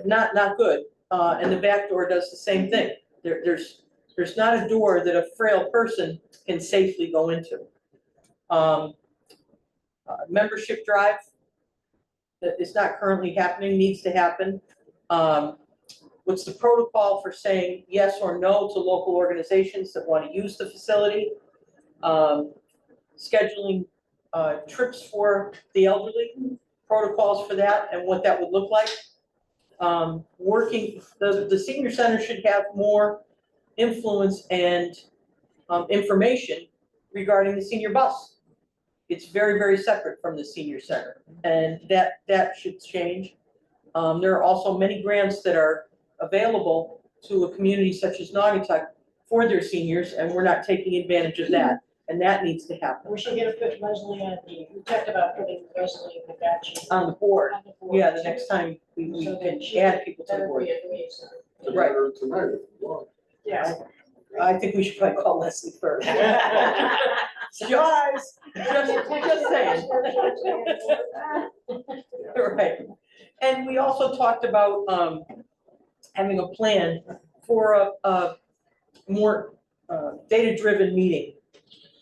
S8: Not good. And the back door does the same thing. There's not a door that a frail person can safely go into. Membership drive that is not currently happening, needs to happen. What's the protocol for saying yes or no to local organizations that want to use the facility? Scheduling trips for the elderly, protocols for that and what that would look like. Working, the senior center should have more influence and information regarding the senior bus. It's very, very separate from the senior center, and that should change. There are also many grants that are available to a community such as Naugatuck for their seniors, and we're not taking advantage of that, and that needs to happen.
S7: We should get a put Leslie on we talked about putting Leslie in the batch.
S8: On the board,
S7: On the board,
S8: yeah, the next time we
S7: so
S8: can
S7: that she-
S8: add people to the
S7: that would
S8: board.
S7: be a liaison.
S8: Right.
S1: Tonight, if you want.
S7: Yeah.
S8: I think we should probably call Leslie first. Just saying. Right. And we also talked about having a plan for a more data-driven meeting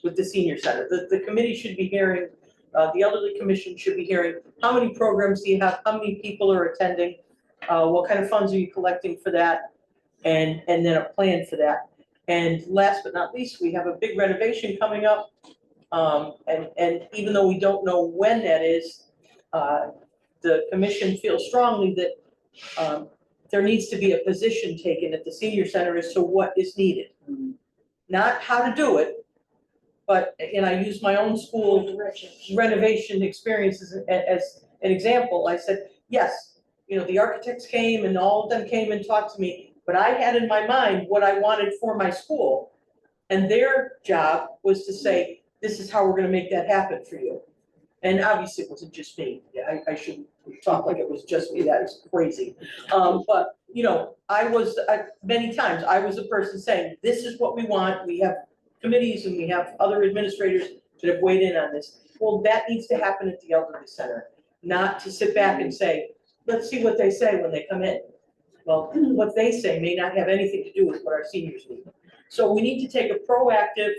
S8: with the senior center. The committee should be hearing, the elderly commission should be hearing, how many programs do you have, how many people are attending, what kind of funds are you collecting for that, and then a plan for that. And last but not least, we have a big renovation coming up. And even though we don't know when that is, the commission feels strongly that there needs to be a position taken at the senior center as to what is needed. Not how to do it, but, and I use my own school renovation experiences as an example. I said, yes, you know, the architects came and all of them came and talked to me, but I had in my mind what I wanted for my school. And their job was to say, this is how we're gonna make that happen for you. And obviously it wasn't just me. I shouldn't talk like it was just me, that is crazy. But, you know, many times I was the person saying, this is what we want. We have committees and we have other administrators that have weighed in on this. Well, that needs to happen at the elderly center, not to sit back and say, let's see what they say when they come in. Well, what they say may not have anything to do with what our seniors need. So we need to take a proactive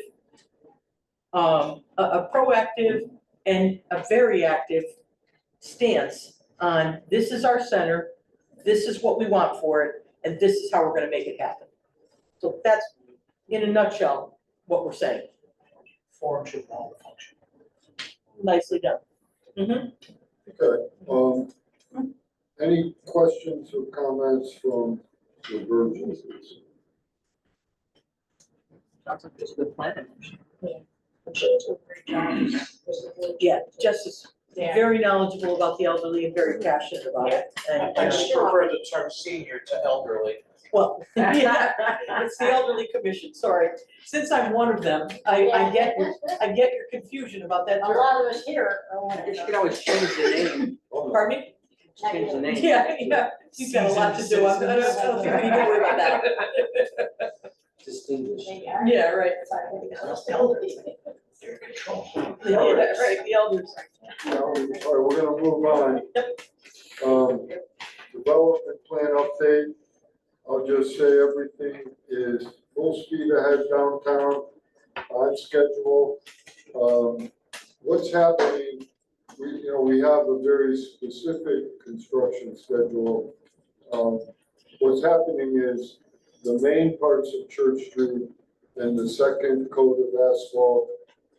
S8: and a very active stance on this is our center, this is what we want for it, and this is how we're gonna make it happen. So that's, in a nutshell, what we're saying.
S5: Forum should follow the function.
S8: Nicely done.
S1: Okay, any questions or comments from the Burgesses?
S2: Sounds like there's a good plan.
S8: Yeah, Justice,
S7: Yeah.
S8: very knowledgeable about the elderly and very passionate about it. And,
S5: I just prefer the term senior to elderly.
S8: well, yeah, it's the elderly commission, sorry. Since I'm one of them, I get your confusion about that
S7: A
S8: term.
S7: lot of us here are one of
S2: You
S7: them.
S2: can always change the name,
S8: Pardon me?
S2: change the name.
S8: Yeah, you've got a lot to do, I don't think we need to worry about that.
S2: Distinguished.
S7: They are.
S8: Yeah, right.
S5: They're in control.
S8: Yeah, right, the elders.
S1: All right, we're gonna move on. Development plan update. I'll just say everything is full speed ahead downtown, on schedule. What's happening, we have a very specific construction schedule. What's happening is the main parts of Church Street and the second coat of asphalt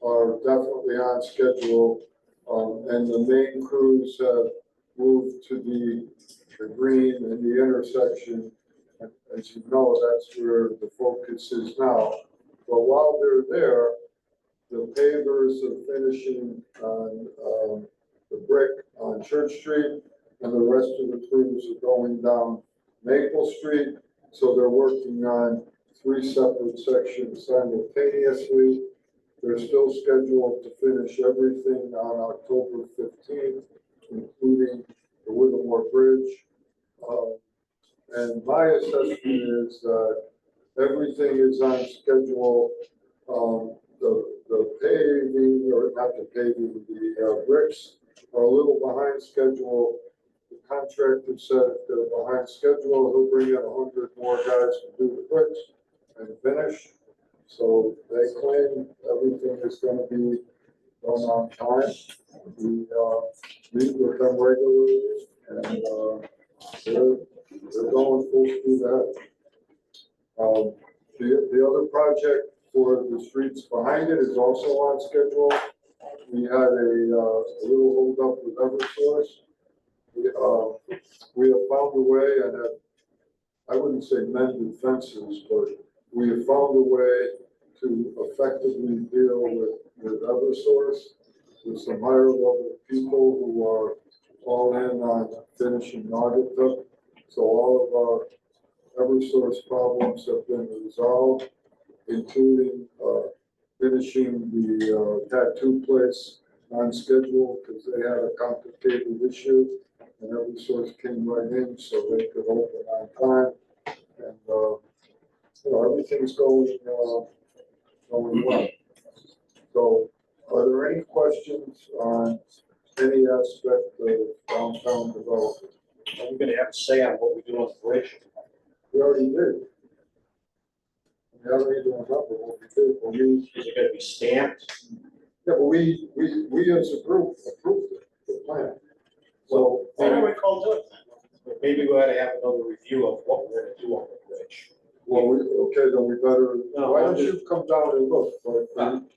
S1: are definitely on schedule. And the main crews have moved to the green and the intersection. As you know, that's where the focus is now. But while they're there, the pavers are finishing on the brick on Church Street, and the rest of the crews are going down Maple Street. So they're working on 3 separate sections simultaneously. They're still scheduled to finish everything on October 15th, including the Whittemore Bridge. And my assessment is that everything is on schedule. The paving, or not the paving, the bricks are a little behind schedule. The contractor said if they're behind schedule, he'll bring in 100 more guys to do the bricks and finish. So they claim everything is gonna be done on time. We meet with them regularly, and they're going full speed ahead. The other project for the streets behind it is also on schedule. We had a little hold up with Eversource. We have found a way, and I wouldn't say mended fences, but we have found a way to effectively deal with Eversource, with some higher level people who are all in on finishing Naugatuck. So all of our Eversource problems have been resolved, including finishing the tattoo place on schedule because they had a complicated issue, and Eversource came right in so they could open on time. And everything's going well. So, are there any questions on any aspect of downtown development?
S5: Are we gonna have to say on what we do on the bridge?
S1: We already did. We haven't even remember what we did.
S5: Is it gonna be stamped?
S1: Yeah, but we as a group approved it, the plan. So,
S5: I don't recall doing that. But maybe we ought to have another review of what we're gonna do on the bridge.
S1: okay, then we better,
S5: No,
S1: why
S5: I'm
S1: don't you come down and look, but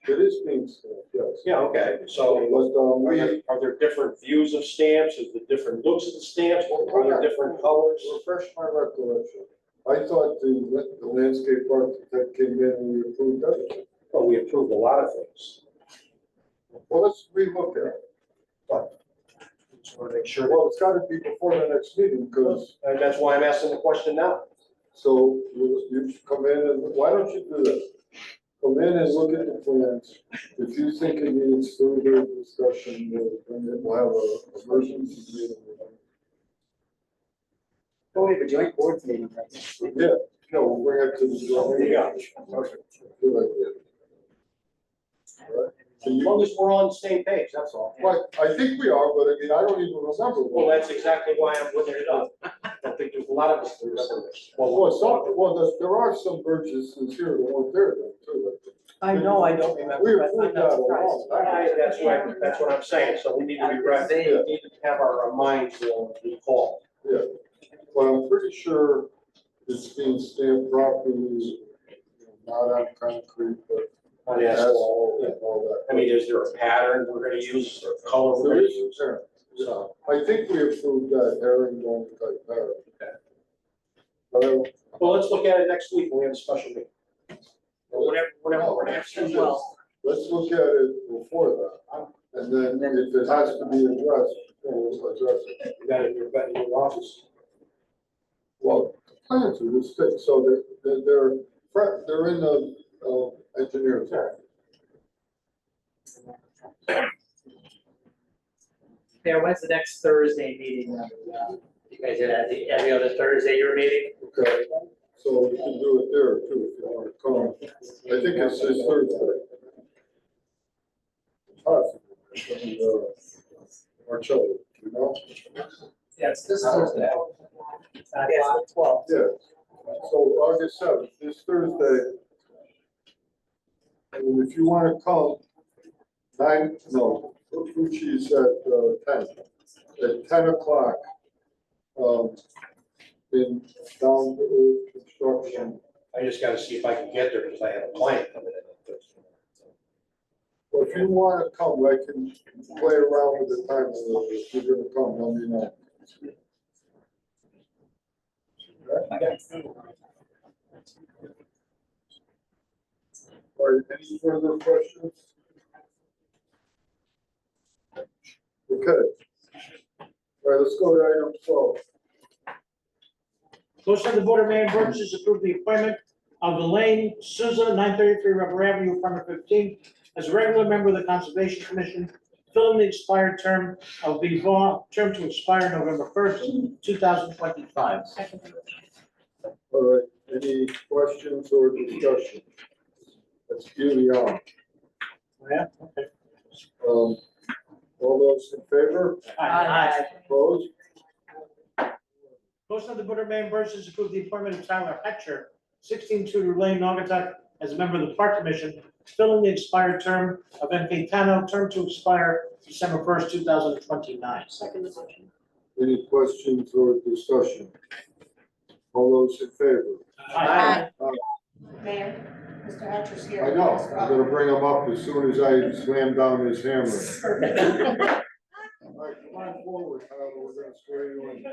S1: it is being stamped, yes.
S5: Yeah, okay, so
S1: But,
S5: are there different views of stamps? Is there different looks of the stamps? Are there different colors?
S1: refresh my recollection. I thought the landscape architect came in and we approved everything.
S5: Well, we approved a lot of things.
S1: Well, let's relook at it.
S5: Just wanna make sure.
S1: Well, it's gotta be before the next meeting, because,
S5: And that's why I'm asking the question now.
S1: so you come in and, why don't you do this? Come in and look at the plans. If you think it needs further discussion, then we'll have an emergency meeting.
S2: Oh, we have a joint board meeting right now.
S1: Yeah, no, we'll bring it to the.
S5: Yeah.
S1: Perfect. Good idea. All right.
S5: As long as we're on the same page, that's all.
S1: But I think we are, but I mean, I don't even remember.
S5: Well, that's exactly why I'm looking it up. I think there's a lot of us that remember this.
S1: There are some Burgesses here that weren't there then too.
S8: I know I don't
S1: We
S8: remember, but
S1: approved
S8: I'm
S1: that
S8: not
S1: a long
S8: surprised.
S1: time.
S5: That's what I'm saying, so we need to be ready, we need to have our minds recall.
S1: Yeah, but I'm pretty sure it's being stamped properly, not on concrete, but
S5: On the asphalt.
S1: and all that.
S5: I mean, is there a pattern we're gonna use or color we're
S1: There
S5: gonna
S1: is,
S5: use? So,
S1: I think we approved that herringbone type pattern.
S5: Okay.
S1: But
S5: well, let's look at it next week when we have a special meeting. Or whatever we're gonna have to do.
S8: Well,
S1: let's look at it before that, and then if it has to be addressed, we'll address it.
S5: You got it, you're in your office.
S1: Well, the plans are this thick, so they're in the engineer's office.
S2: Mayor, when's the next Thursday meeting? You guys had every other Thursday you're meeting?
S1: Okay, so we can do it there too, if you want to come. I think it's this Thursday. Marcello, you know?
S2: Yeah, it's this Thursday.
S8: yes, the 12th.
S1: Yeah, so August 7th, this Thursday. And if you want to come, Fucci's at 10 o'clock. In down to construction.
S5: I just gotta see if I can get there, because I have a client coming in.
S1: Well, if you want to come, I can play around with the time a little bit. If you're gonna come, let me know. All right, any further questions? Okay. All right, let's go to item 12.
S5: Motion of the Board of Mayor and Burgess approve the appointment of Elaine Souza, 933 Rubber Avenue, apartment 15, as a regular member of the Conservation Commission, filling the expired term of the term to expire November 1st, 2025.
S1: All right, any questions or discussion? That's Julie on.
S5: Yeah, okay.
S1: All those in favor?
S5: Aye.
S1: Opposed?
S5: Motion of the Board of Mayor and Burgess approve the appointment of Tyler Hatcher, 16 Tudor Lane, Naugatuck, as a member of the Park Commission, filling the expired term of N.K. Tano, term to expire December 1st, 2029.
S1: Any questions or discussion? All those in favor?
S5: Aye.
S7: Mayor, Mr. Hatcher's here.
S1: I know, I'm gonna bring him up as soon as I slam down his hammer. All right, come on forward, Tyler, we're gonna swear you in.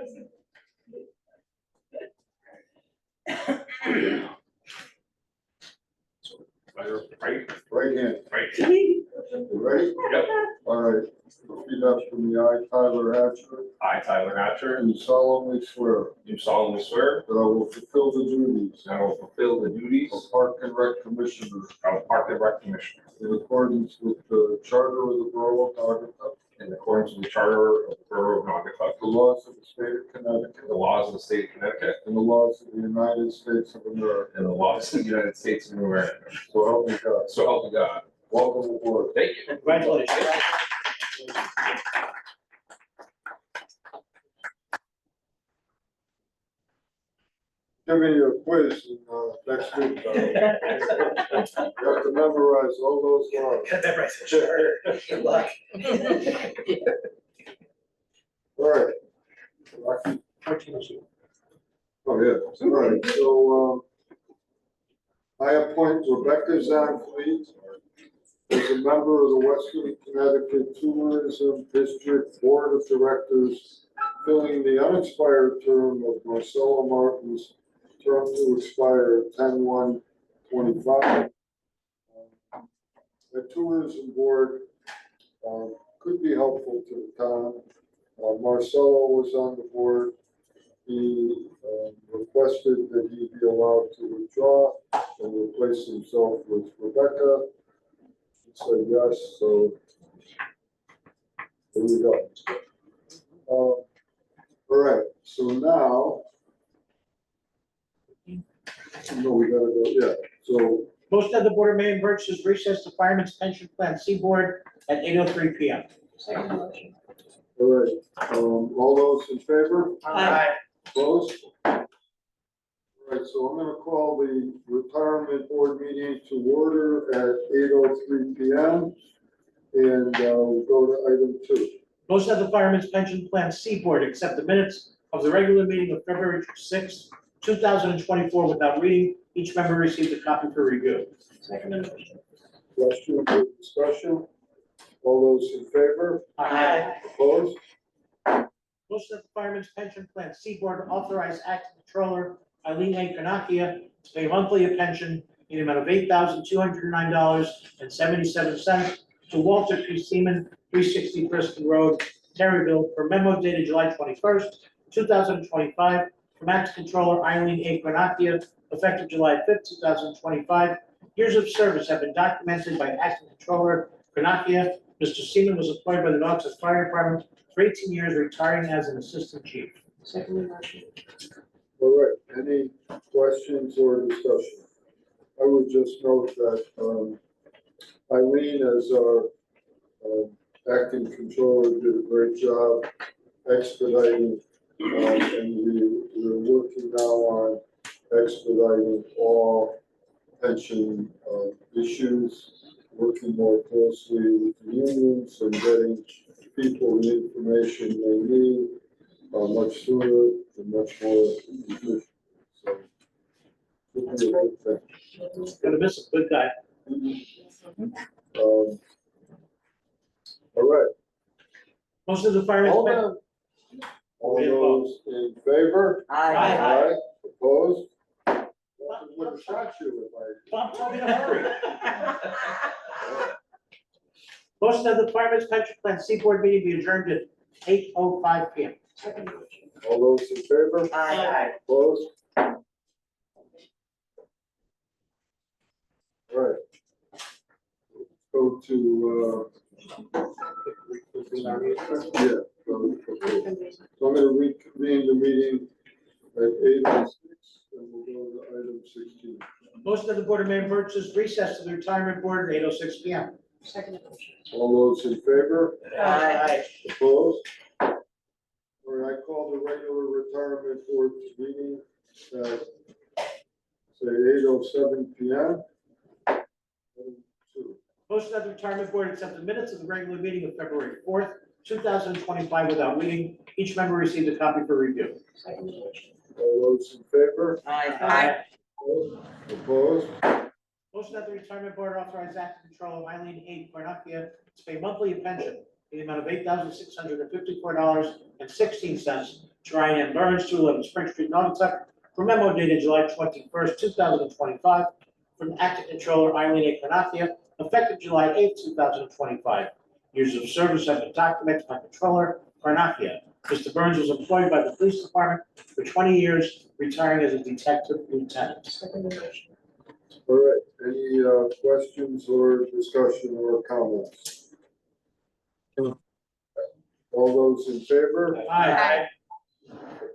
S1: Right hand. You ready?
S9: Yep.
S1: All right, repeat after me. I, Tyler Hatcher,
S9: I, Tyler Hatcher,
S1: do solemnly swear
S9: do solemnly swear
S1: that I will fulfill the duties
S9: that I will fulfill the duties
S1: of Park and Rec Commissioner
S9: of Park and Rec Commissioner
S1: in accordance with the Charter of the Borough of Naugatuck,
S9: in accordance with the Charter of the Borough of Naugatuck,
S1: the laws of the state of Connecticut,
S9: the laws of the state of Connecticut,
S1: and the laws of the United States of America.
S9: and the laws of the United States of America.
S1: So help me God.
S9: So help me God.
S1: Welcome aboard.
S9: Thank you.
S5: Congratulations.
S1: Giving you a quiz next week. You have to memorize all those laws.
S2: Good luck.
S1: All right. Oh, yeah, all right, so, I appoint Rebecca Zanfleet as a member of the Western Connecticut Tourism District Board of Directors, filling the unexpired term of Marcella Martin's term to expire 10/1/25. The tourism board could be helpful to the town. Marcelo was on the board. He requested that he be allowed to withdraw and replace himself with Rebecca. She said yes, so there we go. All right, so now, no, we gotta go, yeah, so,
S5: Motion of the Board of Mayor and Burgess recess the Fireman's Pension Plan Seaboard at 8:03 p.m.
S1: all right, all those in favor?
S2: Aye.
S1: Opposed? All right, so I'm gonna call the retirement board meeting to order at 8:03 p.m. And we'll go to item 2.
S5: Motion of the Fireman's Pension Plan Seaboard accept the minutes of the regular meeting of February 6th, 2024 without reading. Each member received a copy for review.
S1: Questions or discussion? All those in favor? Opposed?
S5: Motion of the Fireman's Pension Plan Seaboard authorize acting controller Eileen A. Kanakia to pay monthly a pension in the amount of $8,209.77 to Walter P. Seaman, 360 Preston Road, Terryville, per memo dated July 21st, 2025, from acting controller Eileen A. Kanakia, effective July 5th, 2025. Years of service have been documented by acting controller Kanakia. Mr. Seaman was employed by the Naugatuck Fire Department for 18 years, retiring as an assistant chief.
S1: All right, any questions or discussion? I would just note that Eileen, as our acting controller, did a great job expediting, and we're working now on expediting all pension issues, working more closely with the unions and getting people the information they need much sooner and much more efficient. So, would be a good thing.
S5: Gonna miss a good guy.
S1: All right,
S5: Most of the firemen's.
S1: hold on. All those in favor?
S2: Aye.
S1: Opposed? Would have shot you if I.
S5: Bob told me to hurry. Motion of the Fireman's Pension Plan Seaboard meeting be adjourned at 8:05 P M.
S1: All those in favor?
S2: Aye.
S1: Opposed? All right. Go to, yeah, okay. So I'm gonna reconvene the meeting at 8:06, and we'll go to item 16.
S5: Motion of the Board of Mayor and Burgess recess to the retirement board at 8:06 P M.
S1: All those in favor?
S2: Aye.
S1: Opposed? All right, I call the regular retirement board meeting at, say, 8:07 PM.
S5: Motion of the retirement board accept the minutes of the regular meeting of February 4th, 2025 without reading. Each member received a copy for review.
S1: All those in favor?
S2: Aye.
S1: Opposed?
S5: Motion that the retirement board authorize active control of Eileen A. Cornacchia to pay monthly pension in the amount of $8,654.16 to Ryan M. Burns, 211 Spring Street, Naugatuck, for memo dated July 21st, 2025, from active controller Eileen A. Cornacchia, effective July 8th, 2025. Years of service have been documented by Controller Cornacchia. Mr. Burns was employed by the police department for 20 years, retiring as a detective lieutenant.
S1: All right, any questions or discussion or comments? All those in favor?
S5: Aye.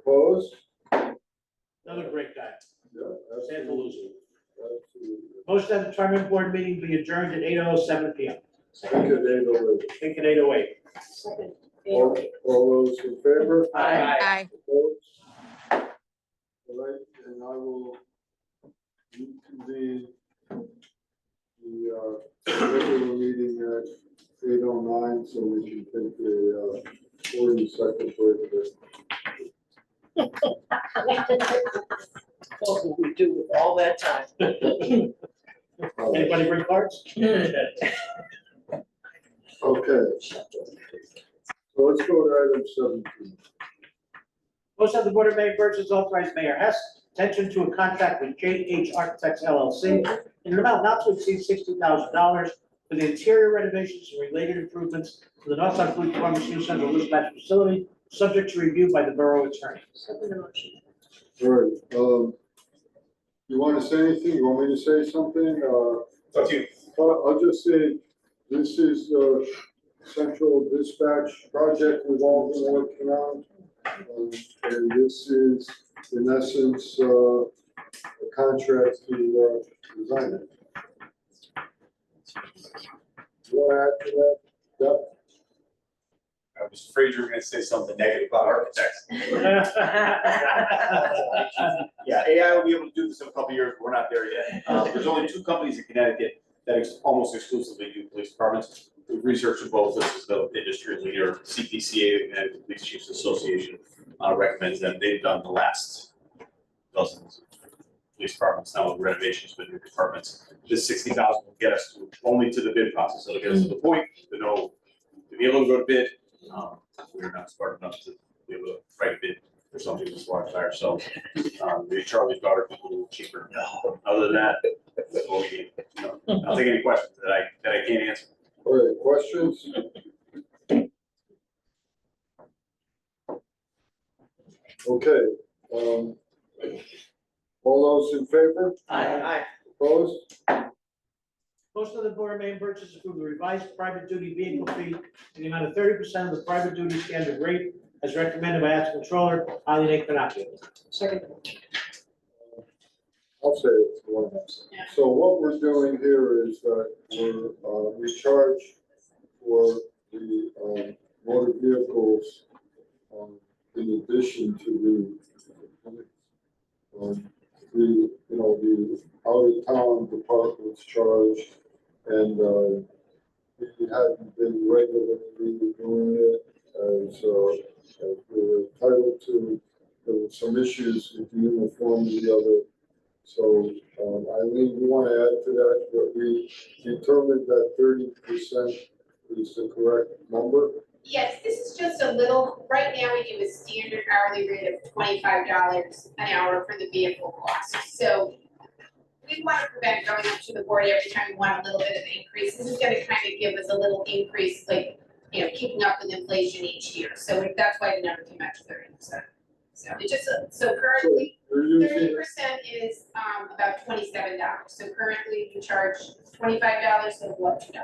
S1: Opposed?
S5: Another great guy.
S1: Yeah,
S5: Sad to lose him.
S1: absolutely.
S5: Motion that the retirement board meeting be adjourned at 8:07 P M.
S1: Think it ain't over.
S5: Think at 8:08.
S1: All those in favor?
S5: Aye.
S1: Opposed? All right, and I will reconvene the regular meeting at 8:09, so we can take a 40-second break.
S8: What will we do with all that time?
S5: Anybody bring cards?
S1: Okay, so let's go to item 17.
S5: Motion that the Board of Mayor and Burgess authorize Mayor Hess to enter into a contract with JH Architects LLC in an amount not to exceed $60,000 for the interior renovations and related improvements to the Northside Police Department's new central dispatch facility, subject to review by the borough attorney.
S1: All right, you want to say anything? You want me to say something?
S9: It's up to you.
S1: I'll just say, this is the central dispatch project we've all been working on. And this is, in essence, a contract to design it. You want to add to that? Yep.
S9: I was afraid you were gonna say something negative about architects. Yeah, AI will be able to do this in a couple of years, but we're not there yet. There's only 2 companies in Connecticut that almost exclusively do police departments. We've researched both. This is the industry leader, CPCA and the Police Chiefs Association recommends them. They've done the last dozens of police departments now with renovations with new departments. This 60,000 will get us only to the bid process. It'll get us to the point to know, to be able to go to bid. We're not smart enough to be able to write a bid for something this large fire. So maybe Charlie's daughter can be a little cheaper. Other than that, that's what we need. I'll take any questions that I can't answer.
S1: All right, questions? Okay, all those in favor?
S8: Aye.
S1: Opposed?
S5: Motion of the Board of Mayor and Burgess approve the revised private duty vehicle fee in the amount of 30% of the private duty standard rate as recommended by acting controller Eileen A. Cornacchia.
S1: I'll say it. So what we're doing here is that we charge for the motor vehicles in addition to the out of town departments charge, and we hadn't been regularly doing it as we're entitled to. There were some issues with the uniformity of it. So, Eileen, you want to add to that, but we determined that 30% is the correct number?
S10: Yes, this is just a little, right now we do a standard hourly rate of $25 an hour for the vehicle cost. So we want to prevent going up to the board every time we want a little bit of an increase. This is gonna kind of give us a little increase, like keeping up with inflation each year, so that's why the number came out to 30%. So it just, so currently,
S1: You're using,
S10: 30% is about $27, so currently we charge $25, so what, $2?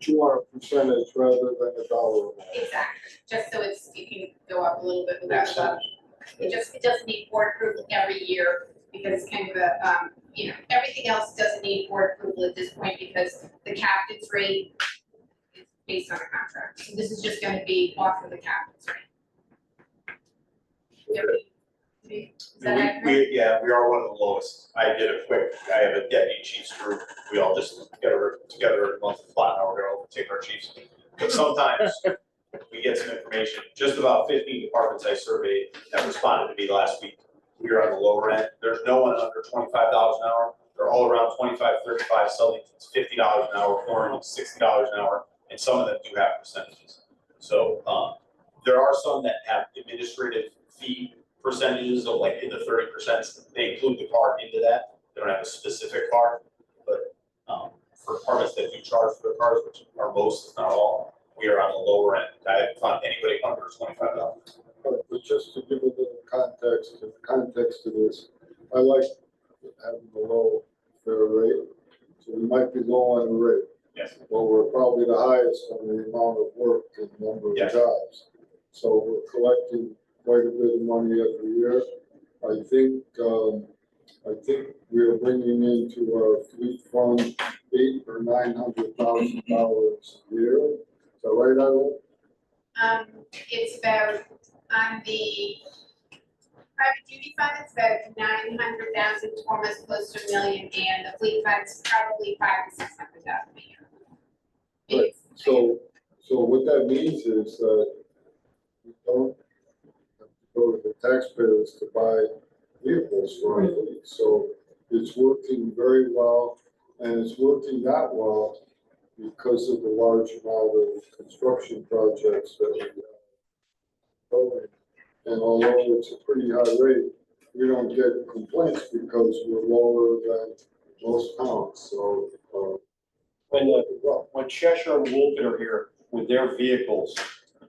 S1: you want a percentage rather than a dollar amount.
S10: Exactly, just so it can go up a little bit without a lot. It doesn't need board approval every year because it's kind of a, everything else doesn't need board approval at this point because the captain's rate is based on a contract. So this is just gonna be off of the captain's rate. Is that accurate?
S9: We are one of the lowest. I have a deputy chiefs group. We all just get together a month, flat hour, go take our chiefs. But sometimes we get some information. Just about 15 departments I surveyed have responded to me last week. We are on the lower end. There's no one under $25 an hour. They're all around 25, 35, Sullyton's $50 an hour, Orange $60 an hour, and some of them do have percentages. So there are some that have administrative fee percentages of like in the 30%. They include the car into that. They don't have a specific car, but for departments that do charge for their cars, which are most, if not all, we are on the lower end. I haven't found anybody under $25.
S1: But just to give a little context to this, I like having a low fare rate, so we might be low on the rate.
S9: Yes.
S1: But we're probably the highest on the amount of work and number of
S9: Yes.
S1: jobs. So we're collecting quite a bit of money every year. I think we are bringing into our fleet fund $800,000 or $900,000 a year. Is that right, Eileen?
S10: It's about, on the private duty fund, it's about 900,000, almost close to $1 million, and the fleet fund's probably 500,000 to 600,000 a year.
S1: Right. So what that means is that we don't have to go to the taxpayers to buy vehicles for our fleet. So it's working very well, and it's working that well because of the large amount of construction projects that we have going. And although it's a pretty high rate, we don't get complaints because we're lower than most towns, so,
S11: When Cheshire and Woolton are here with their vehicles, do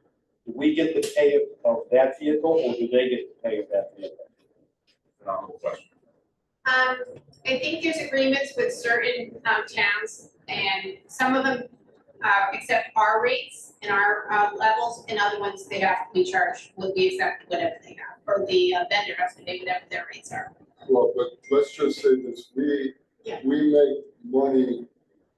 S11: we get the pay of that vehicle or do they get the pay of that vehicle?
S9: Phenomenal question.
S10: I think there's agreements with certain towns, and some of them accept our rates and our levels, and other ones they have to be charged, we accept whatever they have, or the vendor has to pay whatever their rates are.
S1: well, but let's just say this, we make money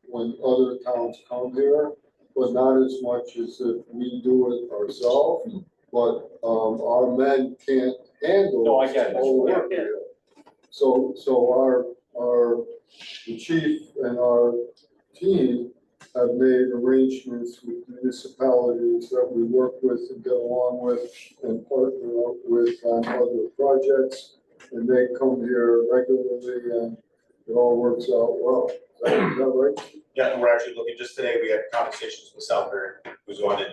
S1: when other towns come here, but not as much as if we do it ourselves. But our men can't handle
S11: No, I get it.
S1: all the work here. So the chief and our team have made arrangements with municipalities that we work with and get along with and partner up with on other projects. And they come here regularly and it all works out well. Is that right?
S9: Yeah, and we're actually looking, just today, we had conversations with Southbury, who's on an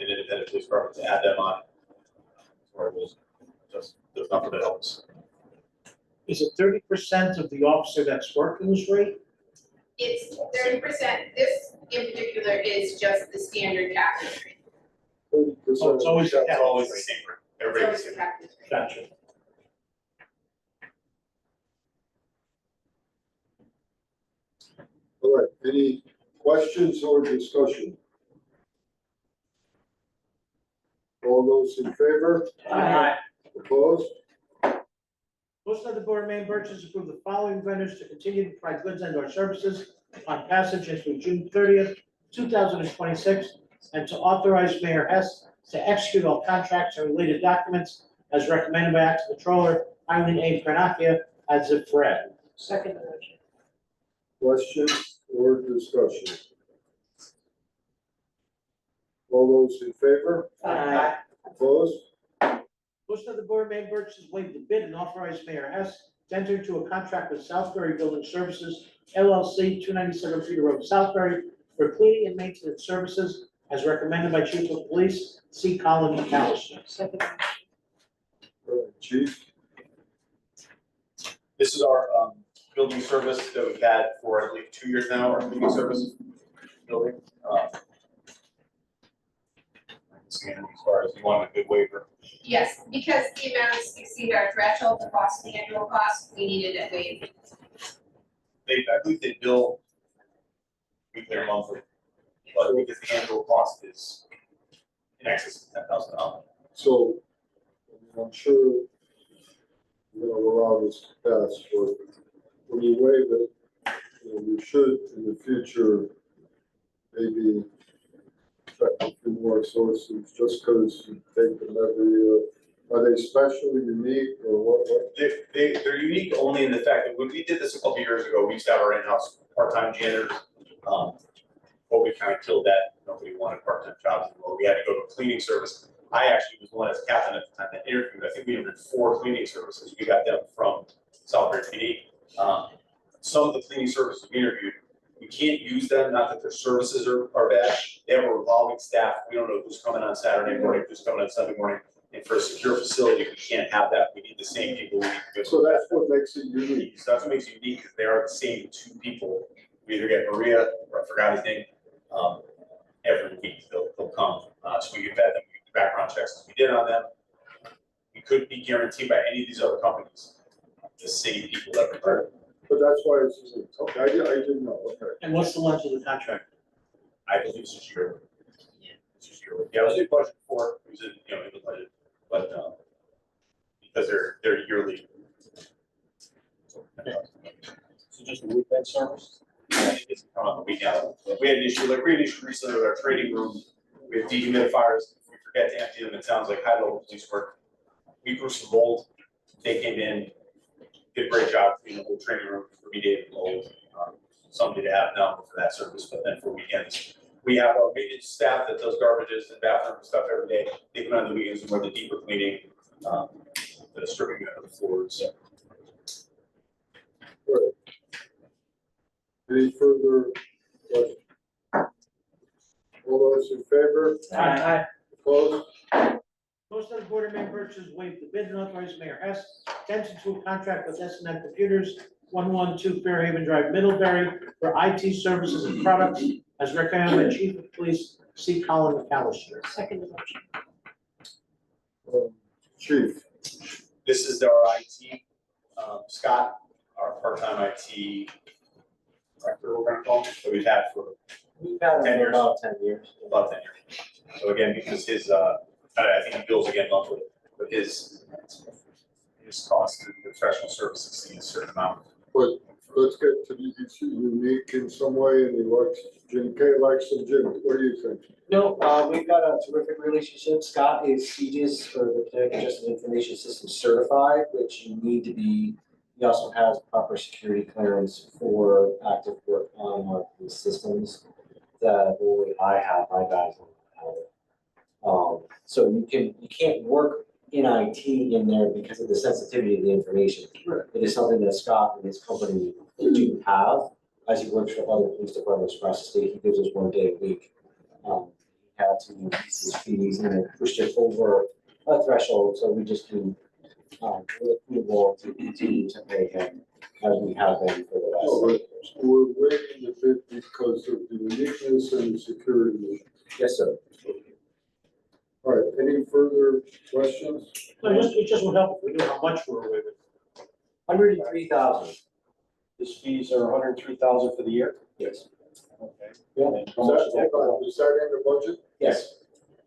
S9: independent police department, to add them on. Or it was just, there's nothing that helps.
S5: Is it 30% of the officer that's working this rate?
S10: It's 30%, this in particular is just the standard captain's rate.
S1: 30%.
S5: Oh, it's always the
S9: It's always the same,
S10: It's
S9: everybody's
S10: always
S9: the
S10: the
S9: same.
S10: captain's rate.
S5: Gotcha.
S1: All right, any questions or discussion? All those in favor?
S5: Aye.
S1: Opposed?
S5: Motion of the Board of Mayor and Burgess approve the following vendors to continue to provide goods and/or services on passage through June 30th, 2026, and to authorize Mayor Hess to execute all contracts and related documents as recommended by Acting Controller Eileen A. Granacchia as if read.
S8: Second motion.
S1: Questions or discussion? All those in favor?
S8: Aye.
S1: Opposed?
S5: Motion of the Board of Mayor and Burgess waive the bid and authorize Mayor Hess to enter into a contract with Southbury Building Services LLC, 297 Peter Road, Southbury, for cleaning and maintenance services as recommended by Chief of Police C. Colin McAllister.
S8: Second motion.
S1: All right, Chief,
S9: This is our building service that we've had for, I believe, 2 years now, our cleaning service building. servicing it as far as you want a good waiver.
S10: Yes, because the amounts exceed our threshold, the cost, the annual cost, we needed it waived.
S9: I believe they bill weekly or monthly, but because the annual cost is in excess of $10,000.
S1: So, I'm sure you're gonna allow this to pass, but when you waive it, you know, you should in the future maybe check a few more sources, just because you take them every year. Are they special, unique, or what?
S9: They're unique only in the fact that when we did this a couple years ago, we used to have our in-house part-time janitors. But we kind of killed that, nobody wanted part-time jobs anymore, we had to go to a cleaning service. I actually was the one as captain at the time that interviewed, I think we interviewed 4 cleaning services, we got them from Southbury PD. Some of the cleaning services we interviewed, we can't use them, not that their services are bad, they have a revolving staff, we don't know who's coming on Saturday morning, who's coming on Sunday morning. And for a secure facility, we can't have that, we need the same people.
S1: So that's what makes it unique.
S9: So that's what makes it unique, because they are the same 2 people. We either get Maria, or I forgot his name, every week they'll come. So we can vet them, we can do background checks as we did on them. We couldn't be guaranteed by any of these other companies, the same people that were.
S1: But that's why it's unique. Okay, I didn't know, okay.
S5: And what's the length of the contract?
S9: I believe it's just yearly. It's just yearly. Yeah, it was in budget for, it was in, in the budget, but, because they're yearly.
S11: So just a weekend service?
S9: It doesn't come on the weekend. We had an issue recently with our training room. We have dehumidifiers. If we forget to empty them, it sounds like high-level police work. We grew some mold. They came in, did a great job cleaning the whole training room, remediating mold. Somebody to have now for that service, but then for weekends, we have our maintenance staff that does garbages and bathroom and stuff every day. They come on the weekends and we're the deeper cleaning, the stripping of the floors.
S1: Good. Any further questions? All those in favor?
S5: Aye.
S1: Opposed?
S5: Most of the Board of Mayor and Burgess waived the bid and authorized Mayor Hess to enter into a contract with S&M Computers, 112 Fairhaven Drive, Middlebury, for IT services and products as recommended by Chief of Police C. Colin McAllister.
S8: Second motion.
S1: Chief,
S9: This is our IT, Scott, our part-time IT director, we're gonna call him, that we've had for
S11: We've had
S9: 10
S11: it for
S9: years.
S11: about 10 years.
S9: about 10 years. So again, because his, I think he bills again monthly, but his cost of professional services exceeds a certain amount.
S1: but let's get to the, it's unique in some way, and he likes, Jim K likes him, Jim, what do you think?
S12: No, we've got a terrific relationship. Scott is CGIS, or the Connecticut Justice Information System certified, which you need to be. He also has proper security clearance for active work on our police systems that only I have, my guys don't have it. So you can't work in IT in there because of the sensitivity of the information. It is something that Scott and his company do have, as he works for other police departments across the state. He gives us 1 day a week. He had to increase his fees and it pushed it over a threshold, so we just do approval to continue to pay him as we have been for the
S1: No,
S12: last
S1: but
S12: 8 years.
S1: we're waiving the bid because of the uniqueness and the security issue.
S12: Yes, sir.
S1: All right, any further questions?
S5: No, it just would help if we knew how much we're waiving.
S12: 103,000.
S11: His fees are 103,000 for the year?
S12: Yes.
S11: Okay.
S12: Yeah.
S11: And
S1: Is
S11: how much
S1: that, hold on, is that in the budget?
S12: Yes.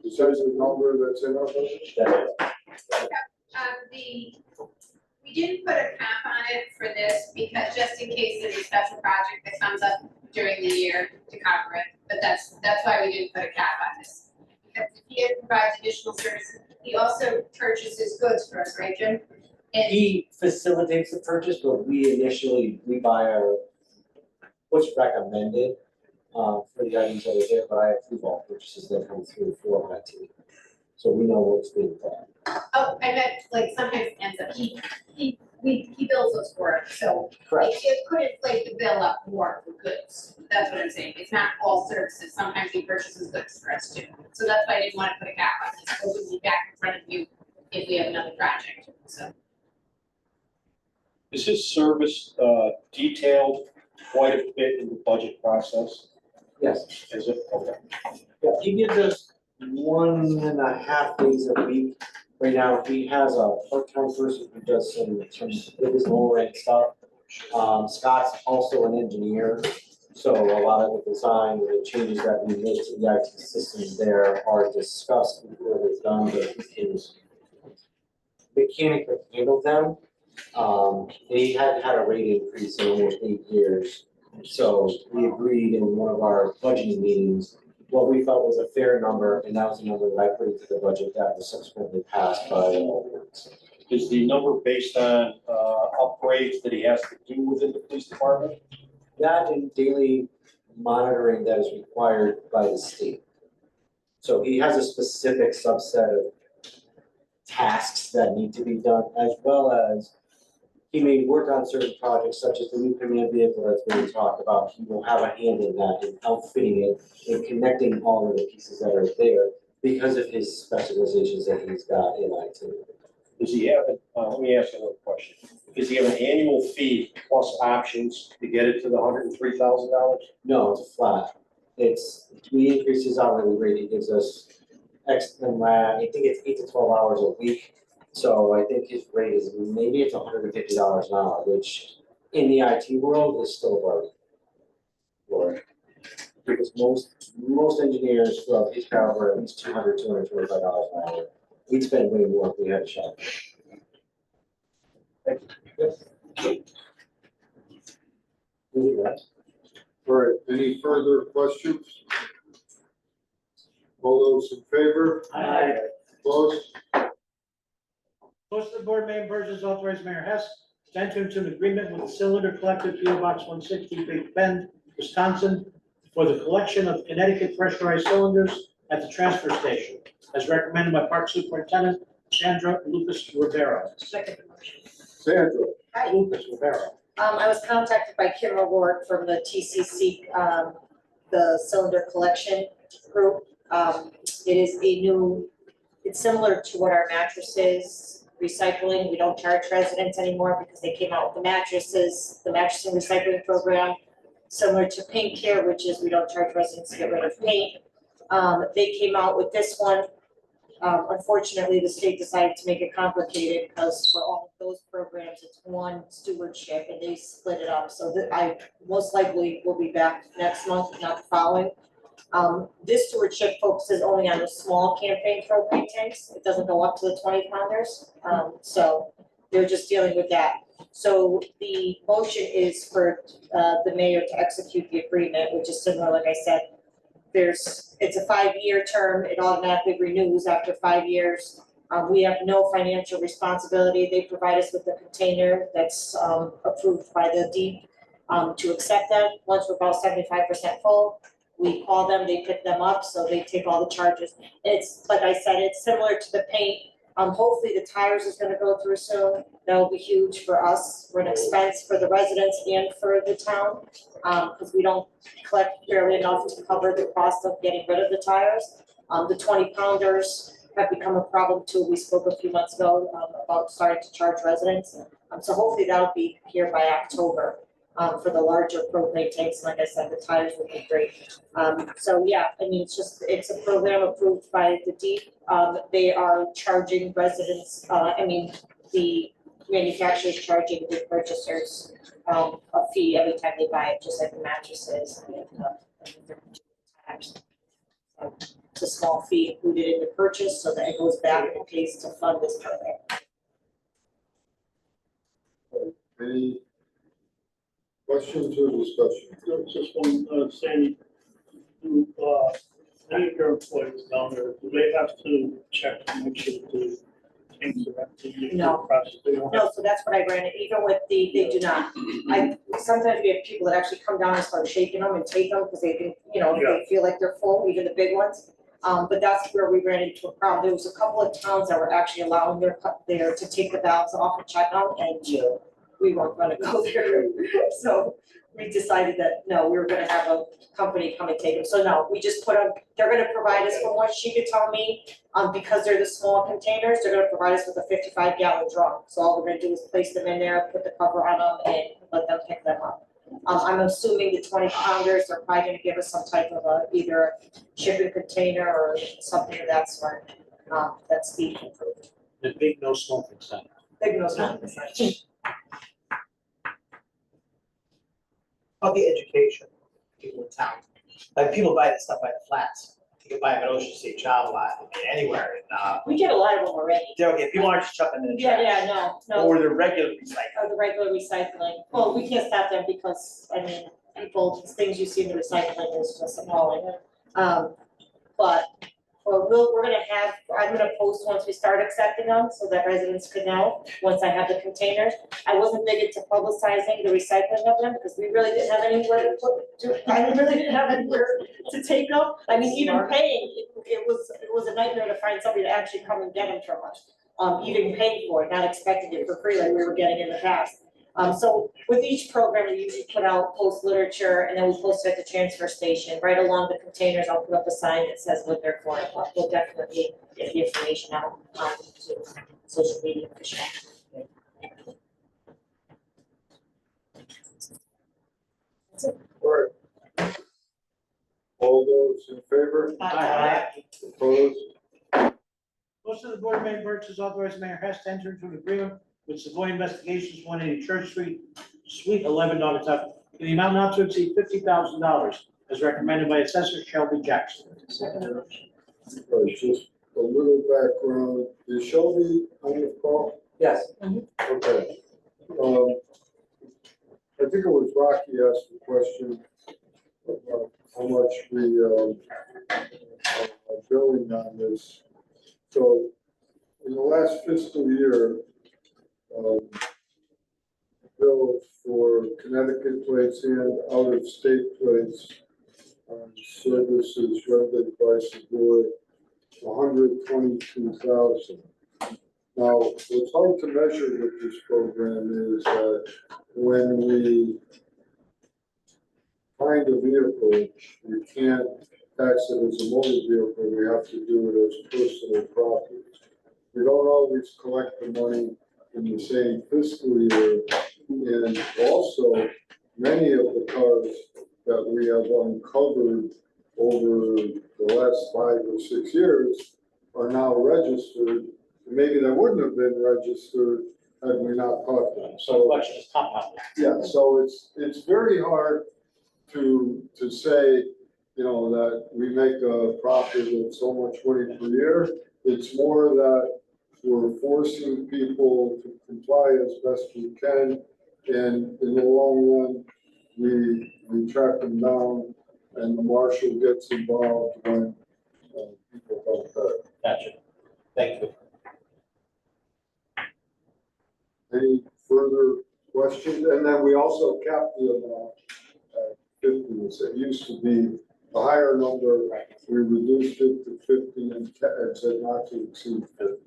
S1: Is that the number that's in our budget?
S10: We didn't put a cap on it for this because just in case there's a special project that comes up during the year to cover it, but that's why we didn't put a cap on this. Because if he provides additional services, he also purchases goods for us, right, Jim? And
S12: He facilitates the purchase, but we buy what's recommended for the items that are there, but I approve all purchases that come through for IT. So we know what's being done.
S10: oh, I meant like sometimes it ends up, he bills us for it, so
S12: Correct.
S10: it could inflate the bill up more for goods. That's what I'm saying. It's not all services. Sometimes he purchases goods for us too. So that's why I didn't want to put a cap on this. So we'll be back in front of you if we have another project, so.
S11: Is his service detailed quite a bit in the budget process?
S12: Yes.
S11: Is it? Okay.
S12: Yeah, he gives us 1.5 days a week. Right now, he has a part-time person who does some of his lower rank stuff. Scott's also an engineer, so a lot of the design, the changes that we make to the IT systems there are discussed before they're done, but he can mechanically handle them. They hadn't had a rate increase in almost 8 years. So we agreed in one of our budgeting meetings, what we felt was a fair number, and that was the number that I put into the budget that was subsequently passed by all boards.
S11: Is the number based on upgrades that he has to do within the police department?
S12: That and daily monitoring that is required by the state. So he has a specific subset of tasks that need to be done, as well as he may work on certain projects such as the new command vehicle that's being talked about. He will have a hand in that, in outfitting it, and connecting all of the pieces that are there because of his specializations that he's got in IT.
S11: Does he have, let me ask you another question. Does he have an annual fee plus options to get it to the $103,000?
S12: No, it's flat. We increase his hourly rate, he gives us X, I think it's 8 to 12 hours a week. So I think his rate is, maybe it's $150 an hour, which in the IT world is still a bargain. For it. Because most engineers throughout his caliber, at least $225 an hour. We'd spend way more if we had a shot. Thank you. Yep.
S1: All right, any further questions? All those in favor?
S5: Aye.
S1: Opposed?
S5: Motion to the board, Mayor and Burgess, authorize Mayor Hess to enter into an agreement with the Cylinder Collective, P.O. Box 160, Big Bend, Wisconsin, for the collection of Connecticut pressurized cylinders at the transfer station, as recommended by Park Superintendent Sandra Lucas Rivera.
S7: Second motion.
S1: Sandra?
S5: Lucas Rivera.
S7: I was contacted by Kim Award from the TCC, the cylinder collection group. It is a new, it's similar to what our mattresses recycling. We don't charge residents anymore because they came out with the mattresses, the mattress and recycling program. Similar to paint care, which is we don't charge residents to get rid of paint. They came out with this one. Unfortunately, the state decided to make it complicated because for all of those programs, it's one stewardship and they split it up. So that I most likely will be back next month, not the following. This stewardship focuses only on the small campaign propane tanks. It doesn't go up to the 20 pounders. So they're just dealing with that. So the motion is for the mayor to execute the agreement, which is similar, like I said. It's a 5-year term, it automatically renews after 5 years. We have no financial responsibility, they provide us with a container that's approved by the DEEP to accept them. Once we're about 75% full, we call them, they pick them up, so they take all the charges. It's, like I said, it's similar to the paint. Hopefully the tires is gonna go through soon, that will be huge for us, for an expense for the residents and for the town. Because we don't collect barely enough to cover the cost of getting rid of the tires. The 20 pounders have become a problem too. We spoke a few months ago about starting to charge residents. So hopefully that'll be here by October for the larger propane tanks. Like I said, the tires will be great. So yeah, I mean, it's a program approved by the DEEP. They are charging residents, the manufacturers charging the purchasers a fee every time they buy it, just like the mattresses and tires. It's a small fee included in the purchase, so that it goes back and pays to fund this program.
S1: Any questions or discussion?
S13: Just one, Sandy, do, any of your employees down there, do they have to check to make sure that the things are empty?
S7: No.
S13: They don't have
S7: No, so that's what I ran it, even with they do not. Sometimes we have people that actually come down and start shaking them and take them because they can, they feel like they're full, even the big ones. But that's where we ran into a problem. There was a couple of towns that were actually allowing their to take the valves off and check them, and we weren't gonna go there. So we decided that, no, we were gonna have a company come and take them. So no, we just put them, they're gonna provide us, from what she could tell me, because they're the small containers, they're gonna provide us with a 55-gallon drum. So all we're gonna do is place them in there, put the cover on them, and let them pick them up. I'm assuming the 20 pounders are probably gonna give us some type of either shipping container or something of that sort. That's being approved.
S5: The big no smoking sign.
S7: Big nose, not the sign.
S2: Of the education, people in town. Like, people buy that stuff by the flats. You can buy them at Ocean State Job Lot, I mean, anywhere, and,
S7: We get a lot of them already.
S2: okay, people aren't just chucking them in the
S7: Yeah,
S2: trash.
S7: yeah, no.
S2: Or the regular recycling.
S7: Or the regular recycling. Well, we can't stop them because, I mean, people, things you see in the recycling is just appalling. But, we're gonna have, I'm gonna post once we start accepting them, so that residents can know, once I have the containers. I wasn't big into publicizing the recycling of them, because we really didn't have anywhere to I really didn't have anywhere to take them. I mean, even paying, it was a nightmare to find somebody to actually come and get them from us. Even paying for it, not expecting it for free like we were getting in the past. So with each program, we usually put out post literature, and then we post it at the transfer station, right along the containers. I'll put up a sign that says what they're for. We'll definitely get the information out to social media for sure.
S1: All right. All those in favor?
S5: Aye.
S1: Opposed?
S5: Most of the Board of Mayor and Burgess authorized Mayor Hess to enter into an agreement with Savoy Investigations, 180 Church Street, Suite 11, Naugatuck, in the amount not to exceed $50,000, as recommended by Assessor Shelby Jackson.
S1: Right, just a little background. Is Shelby on the call?
S12: Yes.
S1: Okay. I think it was Rocky asked the question about how much we are billing on this. So in the last fiscal year, billed for Connecticut plates and out-of-state plates services rendered by Savoy, $122,000. Now, what's hard to measure with this program is that when we find a vehicle, we can't tax it as a motor vehicle, we have to do it as personal property. We don't always collect the money in the same fiscal year, and also many of the cars that we have uncovered over the last 5 or 6 years are now registered. Maybe they wouldn't have been registered had we not caught them.
S5: So the question is compounded.
S1: Yeah, so it's very hard to say, you know, that we make a profit of so much money per year. It's more that we're forcing people to comply as best we can, and in the long run, we track them down, and the marshal gets involved when people don't pay.
S5: Gotcha. Thank you.
S1: Any further questions? And then we also capped the amount at 50. It used to be a higher number. We reduced it to 50 and said not to exceed 50.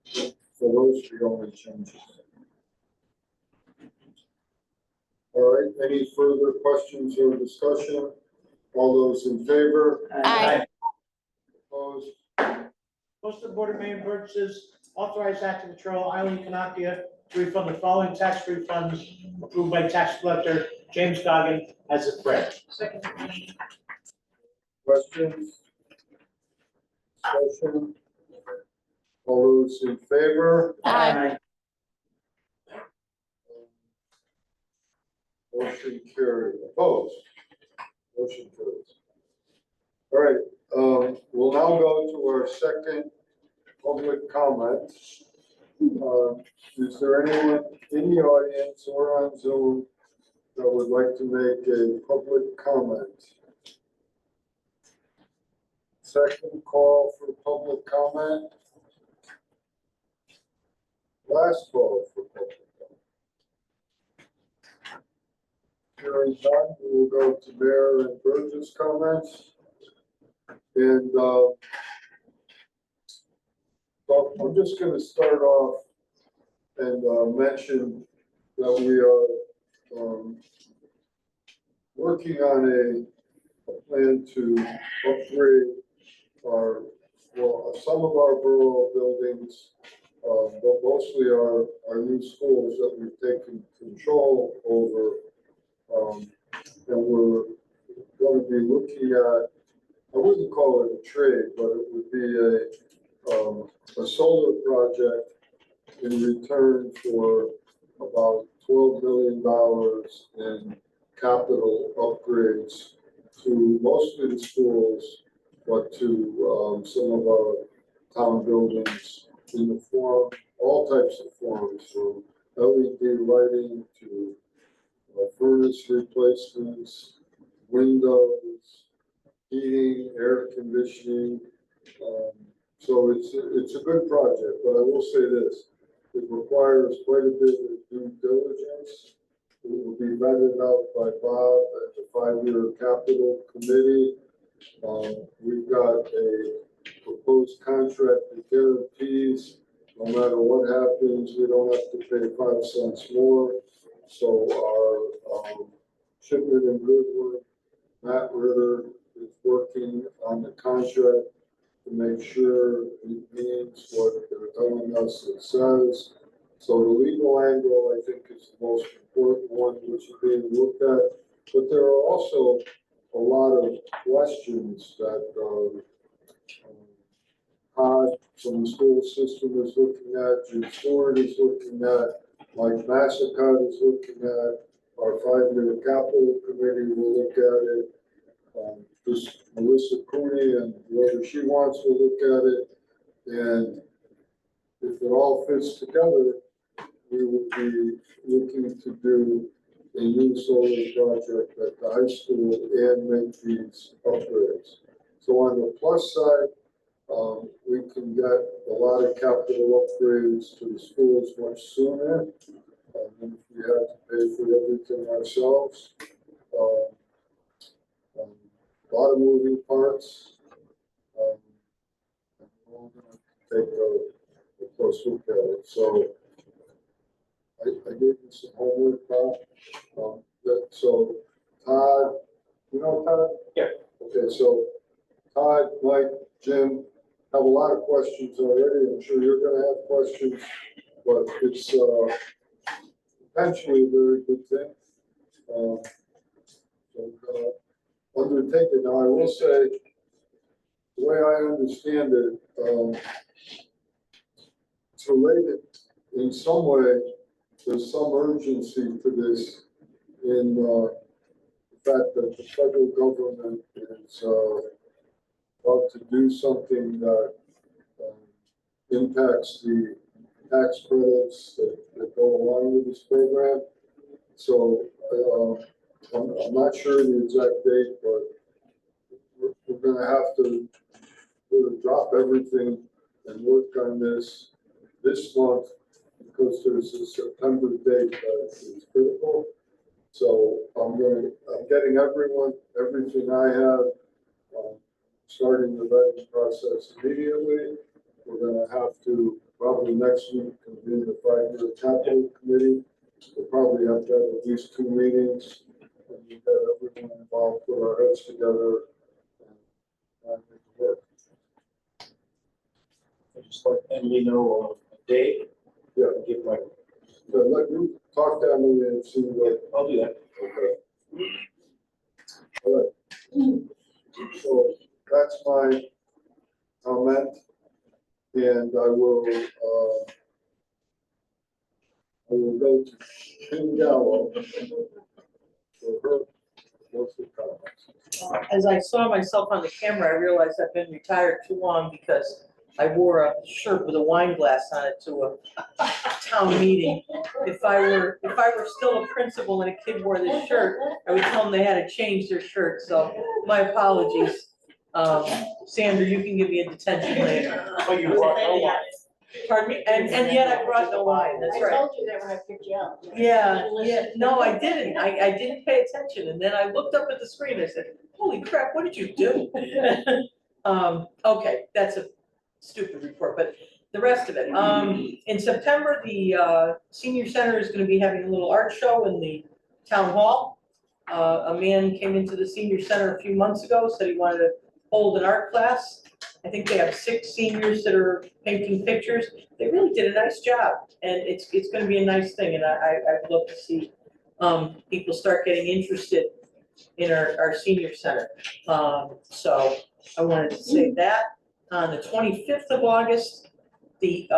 S1: So those are the only changes. All right, any further questions or discussion? All those in favor?
S10: Aye.
S1: Opposed?
S5: Most of the Board of Mayor and Burgess authorized acting control Eileen Canapia to refund the following tax refunds approved by tax collector James Goggin as a threat.
S1: Questions? Discussion? All those in favor?
S10: Aye.
S1: Motion carried. Opposed? Motion carries. All right, we'll now go to our second public comment. Is there anyone in the audience or on Zoom that would like to make a public comment? Second call for public comment. Last call for public comment. Hearing none, we will go to Mayor and Burgess comments. And so I'm just going to start off and mention that we are working on a plan to upgrade some of our borough buildings, but mostly our new schools that we've taken control over. And we're gonna be looking at, I wouldn't call it a trade, but it would be a solar project in return for about $12 million in capital upgrades to mostly the schools, but to some of our town buildings in the form, all types of forms, from LED lighting to furnace replacements, windows, heating, air conditioning. So it's a good project, but I will say this, it requires quite a bit of due diligence. It will be vetted out by Bob at the 5-year capital committee. We've got a proposed contract that guarantees no matter what happens, we don't have to pay 5 cents more. So our shipment and Goodwin, Matt Ritter is working on the contract to make sure it means what they're telling us it says. So the legal angle, I think, is the most important one, which is being looked at. But there are also a lot of questions that Todd from the school system is looking at, Jim Stewart is looking at, Mike Massacott is looking at, our 5-year capital committee will look at it. Just Melissa Cooney and whoever she wants will look at it. And if it all fits together, we will be looking to do a new solar project at the high school and make these upgrades. So on the plus side, we can get a lot of capital upgrades to the schools much sooner. Than if we had to pay for everything ourselves. A lot of moving parts. And we're all gonna take a close look at it. So I gave you some homework, Bob. So Todd, you know Todd?
S9: Yeah.
S1: Okay, so Todd, Mike, Jim have a lot of questions already. I'm sure you're gonna have questions, but it's potentially a very good thing. Undertaken. Now, I will say, the way I understand it, it's related in some way. There's some urgency to this in the fact that the federal government is about to do something that impacts the tax credits that go along with this program. So I'm not sure the exact date, but we're going to have to sort of drop everything and work on this month because there's a September date that is critical. So I'm getting everything I have, starting the vetting process immediately. We're going to have to probably next week convene the 5-year capital committee. We'll probably have to have at least 2 meetings. And we've got everyone involved, put our heads together and make it work.
S11: I just let Emily know a date.
S1: Yeah.
S11: Give my,
S1: Let you talk to Emily and see what.
S11: I'll do that.
S1: Okay. All right. So that's my comment, and I will go to Kim Gallo for her mostly comments.
S8: As I saw myself on the camera, I realized I've been retired too long because I wore a shirt with a wine glass on it to a town meeting. If I were still a principal and a kid wore this shirt, I would tell them they had to change their shirt, so my apologies. Sandra, you can give me a detention later.
S11: Oh, you brought no wine.
S8: Pardon me? And yet I brought no wine, that's right.
S7: I told you that when I picked you up.
S8: Yeah, no, I didn't. I didn't pay attention. And then I looked up at the screen and I said, holy crap, what did you do? Okay, that's a stupid report, but the rest of it. In September, the senior center is gonna be having a little art show in the town hall. A man came into the senior center a few months ago, said he wanted to hold an art class. I think they have 6 seniors that are painting pictures. They really did a nice job, and it's gonna be a nice thing, and I'd love to see people start getting interested in our senior center. So I wanted to say that. On the 25th of August, the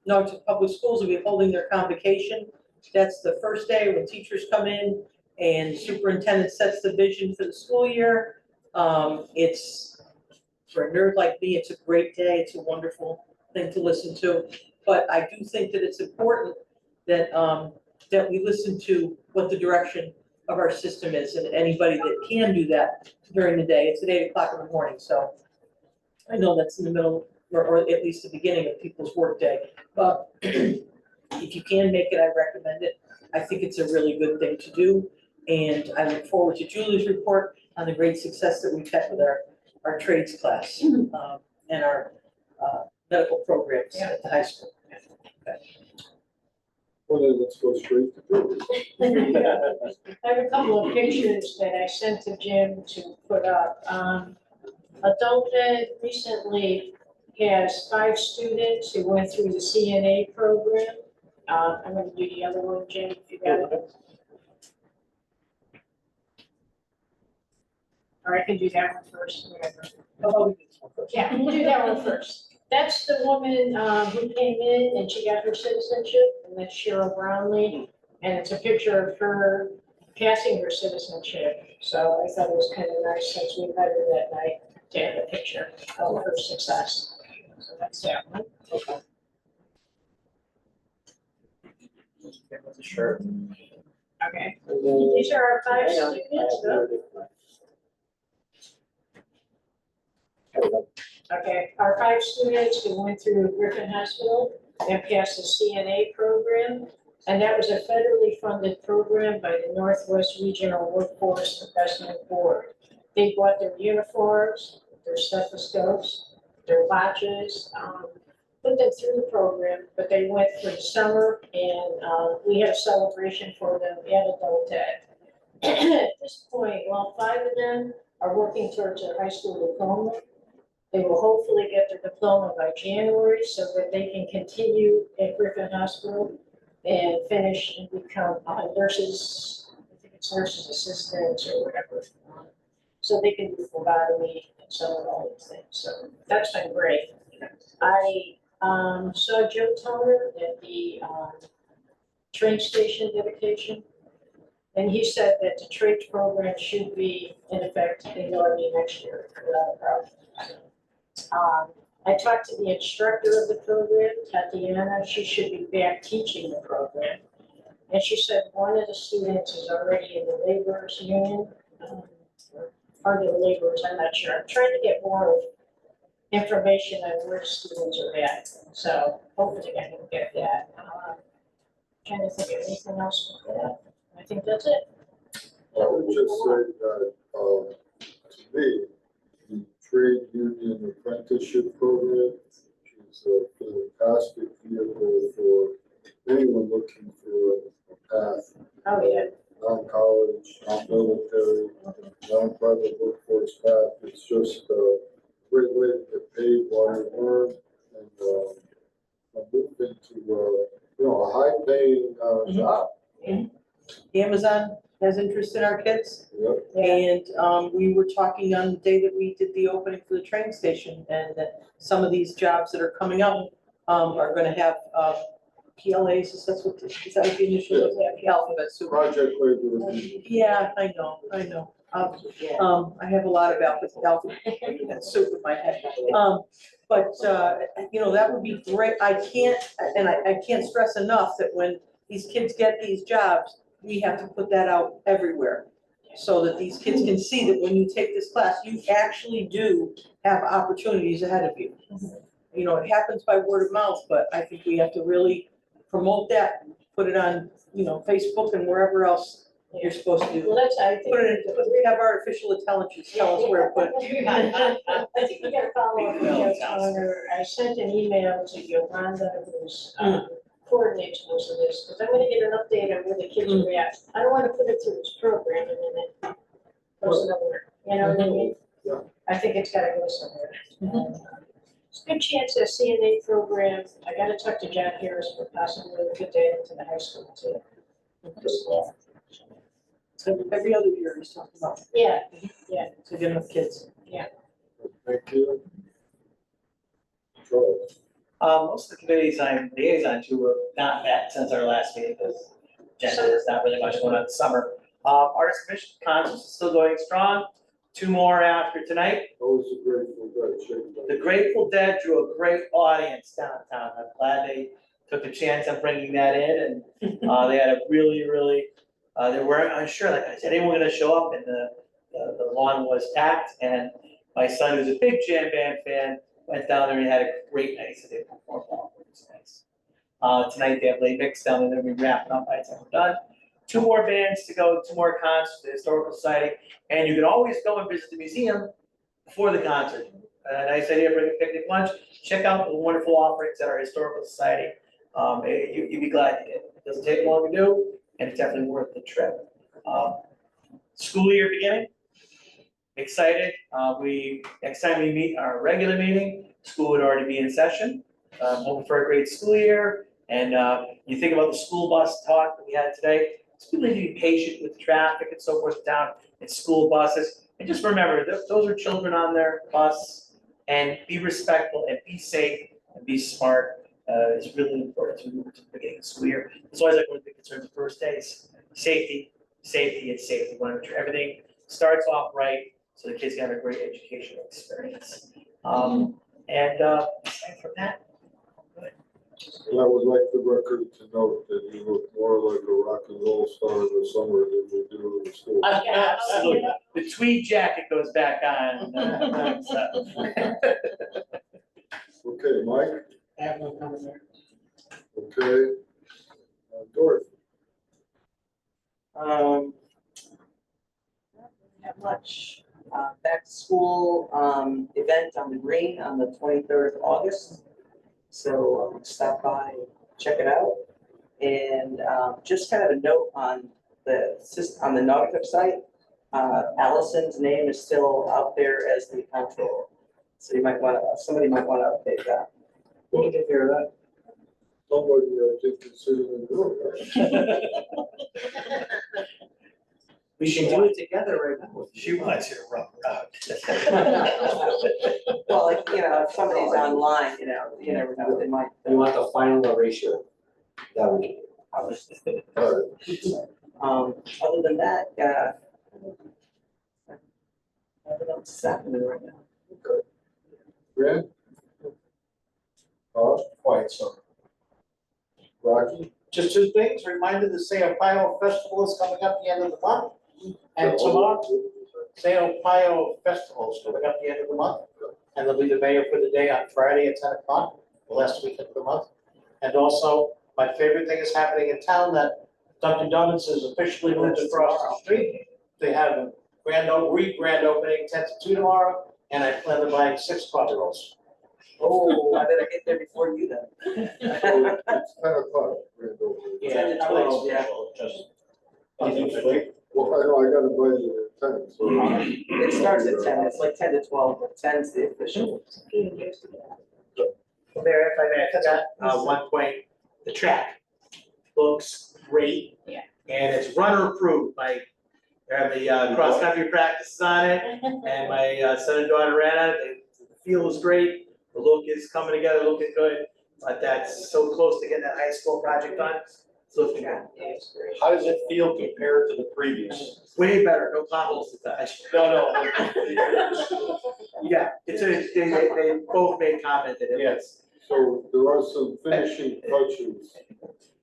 S8: Naugatuck Public Schools will be holding their convocation. That's the first day when teachers come in and superintendent sets the vision for the school year. It's, for a nerd like me, it's a great day. It's a wonderful thing to listen to. But I do think that it's important that, that we listen to what the direction of our system is, and anybody that can do that during the day. It's at 8 o'clock in the morning, so I know that's in the middle, or at least the beginning of people's workday. But if you can make it, I recommend it. I think it's a really good thing to do. And I look forward to Julie's report on the great success that we've had with our trades class, and our medical programs at the high school.
S1: Well, then let's go straight to Julie.
S14: I have a couple of pictures that I sent to Jim to put up. Adult Ed recently has 5 students who went through the CNA program. I'm gonna do the other one, Jim, if you got it. Or I can do that one first, whatever. Yeah, we'll do that one first. That's the woman who came in and she got her citizenship, and that's Cheryl Brownlee. And it's a picture of her passing her citizenship. So I thought it was kind of nice, since we met her that night, to have a picture of her success. So that's that one.
S12: Okay. Sure.
S14: Okay, these are our 5 students, though. Okay, our 5 students who went through Griffin Hospital and passed the CNA program. And that was a federally funded program by the Northwest Regional Workforce Investment Board. They bought their uniforms, their stethoscopes, their watches, put them through the program, but they went for the summer, and we had a celebration for them at Adult Ed. At this point, well, 5 of them are working towards their high school diploma. They will hopefully get their diploma by January so that they can continue at Griffin Hospital and finish and become nurses, I think it's nurses assistants or whatever. So they can do phlebotomy and so on, all these things. So that's been great. I saw Joe Toner at the train station dedication. And he said that the trades program should be in effect in early next year without a problem. I talked to the instructor of the program, Tatiana. She should be back teaching the program. And she said one of the students is already in the laborers union, part of the laborers, I'm not sure. I'm trying to get more information on where students are at. So hopefully I can get that. Trying to think of anything else with that. I think that's it.
S1: I would just say that, to me, the trade union apprenticeship program is a fantastic vehicle for anyone looking for a path.
S14: Oh, yeah.
S1: Non-college, non-military, non-private workforce path. It's just a great way to get paid while you learn, and move into a high-paying job.
S8: Amazon has interest in our kids.
S1: Yep.
S8: And we were talking on the day that we did the opening for the train station, and that some of these jobs that are coming up are gonna have PLAs, is that what the initial is, the alphabet soup?
S1: Project labor.
S8: Yeah, I know. I have a lot of alphabet soup in my head. But that would be great. I can't stress enough that when these kids get these jobs, we have to put that out everywhere, so that these kids can see that when you take this class, you actually do have opportunities ahead of you. It happens by word of mouth, but I think we have to really promote that, put it on, Facebook and wherever else you're supposed to do.
S14: Well, that's, I think.
S8: We have artificial intelligence tell us where to put it.
S14: I think we gotta follow up with Joe Toner. I sent an email to Yolanda, who's coordinates most of this, because I'm gonna get an update on where the kids are at. I don't wanna put it through this program and then it goes nowhere, you know what I mean?
S1: Yeah.
S14: I think it's gotta go somewhere. It's a good chance that CNA program, I gotta talk to Jack Harris for possibly put that into the high school too.
S8: Every other year he's talking about,
S14: Yeah,
S8: to get enough kids.
S1: Thank you. Charles.
S15: Most of the committees I'm liaison to have not met since our last meeting, because generally there's not really much going on in the summer. Arts Commission concerts is still going strong, 2 more after tonight.
S1: Those are Grateful Dead.
S15: The Grateful Dead drew a great audience downtown. I'm glad they took a chance on bringing that in, and they had a really, they weren't unsure, like I said, anyone gonna show up, and the lawn was packed, and my son, who's a big jam band fan, went down there and had a great night, so they performed well, it was nice. Tonight they have late mix down there, they'll be wrapping up by the time we're done. 2 more bands to go, 2 more concerts, the Historical Society, and you can always go and visit the museum before the concert. Nice idea, bring a picnic lunch, check out the wonderful offerings at our Historical Society. You'd be glad you did. It doesn't take long to do, and it's definitely worth the trip. School year beginning, excited. Next time we meet our regular meeting, school would already be in session. Hoping for a great school year, and you think about the school bus talk that we had today. People need to be patient with traffic and so forth down in school buses. And just remember, those are children on their bus, and be respectful and be safe and be smart. It's really important to move to the beginning of the school year. That's always like one of the big concerns the first days. Safety, safety, and safety. We want to make sure everything starts off right so the kids can have a great educational experience. Aside from that,
S1: And I would like the record to note that you look more like a rock and roll star in the summer than you do in the school.
S15: absolutely. The tweed jacket goes back on. So.
S1: Okay, Mike?
S5: I have no comment there.
S1: Okay. Dorothy?
S2: Not much. Back to school, event on the green on the 23rd of August. So stop by, check it out. And just kind of a note on the Nautica site, Allison's name is still out there as the control. So somebody might want to update that.
S5: We'll take care of that.
S1: Somebody I think is sitting in the room, right?
S5: We should do it together right now.
S15: She wants you to rub her out.
S2: Well, if somebody's online, you never know, they might.
S12: You want the final erasure? That would be.
S1: All right.
S2: Other than that, I don't know what's happening right now.
S1: Grant?
S12: Quiet, so.
S1: Rocky?
S5: Just 2 things, reminder the Sayopayo Festival is coming up the end of the month. And tomorrow, Sayopayo Festival is coming up the end of the month. And there'll be the mayor for the day on Friday at 10 o'clock, the last weekend of the month. And also, my favorite thing is happening in town, that Dunkin' Donuts has officially moved across the street. They have a grand opening 10 to 2 tomorrow, and I plan on buying 6 coffee rolls.
S2: Oh, I better get there before you then.
S1: So it's 10 o'clock. Grand opening.
S2: Yeah, 10 to 12, yeah.
S1: Well, I know I got invited at 10, so.
S2: It starts at 10, it's like 10 to 12, but 10's the official.
S15: Mayor, if I may, I forgot, one point, the track looks great.
S10: Yeah.
S15: And it's runner approved, they have the cross-country practices on it, and my son and daughter ran on it, the field was great, the look is coming together, looking good, but that's so close to getting that high school project done, it's looking good.
S11: How does it feel compared to the previous?
S15: Way better, no potholes to touch.
S11: No.
S15: Yeah, they both made comment that it was.
S1: So there are some finishing touches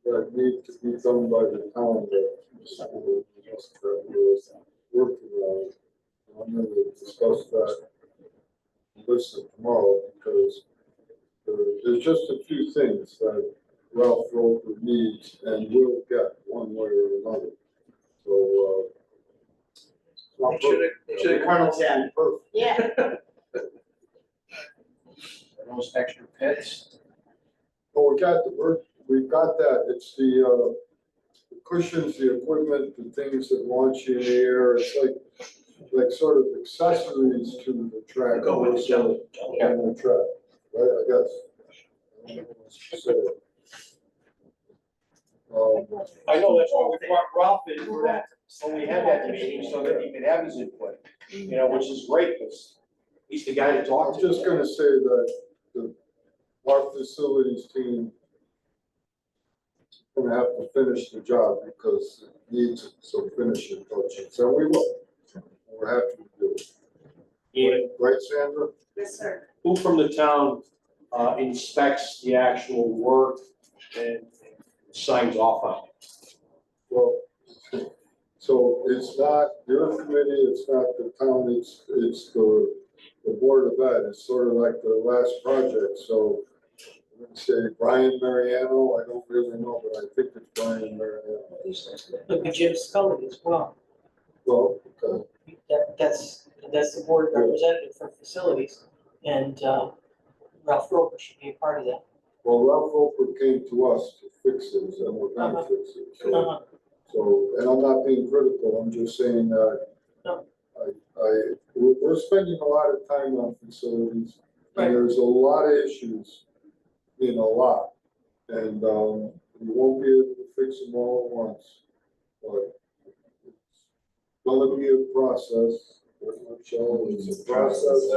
S1: that need to be done by the town that the school is working on. I'm going to discuss that listen tomorrow, because there's just a few things that Ralph Roper needs and will get one way or another. So,
S15: Should have Colonel's hat.
S1: perfect.
S14: Yeah.
S11: Those extra pits?
S1: Oh, we've got that. It's the cushions, the equipment, the things that launch you in the air. It's like sort of accessories to the track.
S15: Go with the jump.
S1: And the track, right, I guess. So,
S11: I know, that's why we brought Ralph in for that, when we had that meeting, so that he could have his input, you know, which is great, because he's the guy to talk
S1: I'm
S11: to.
S1: just gonna say that our facilities team gonna have to finish the job because it needs some finishing touches, and we will. We're happy to do it.
S11: Yeah.
S1: Right, Sandra?
S7: Yes, sir.
S11: Who from the town inspects the actual work and signs off on it?
S1: Well, so it's not your committee, it's not the town, it's the Board of Ed. It's sort of like the last project, so I'm gonna say Brian Mariano, I don't really know, but I think it's Brian Mariano.
S8: Look at Jim Scully as well.
S1: Well, okay.
S8: That's the board representative for facilities, and Ralph Roper should be a part of that.
S1: Well, Ralph Roper came to us to fix this, and we're gonna fix it, so. So, and I'm not being critical, I'm just saying that
S8: No.
S1: we're spending a lot of time on facilities.
S8: Right.
S1: And there's a lot of issues, a lot. And, we won't be able to fix them all at once, but it's gonna be a process. Michelle, it's a process,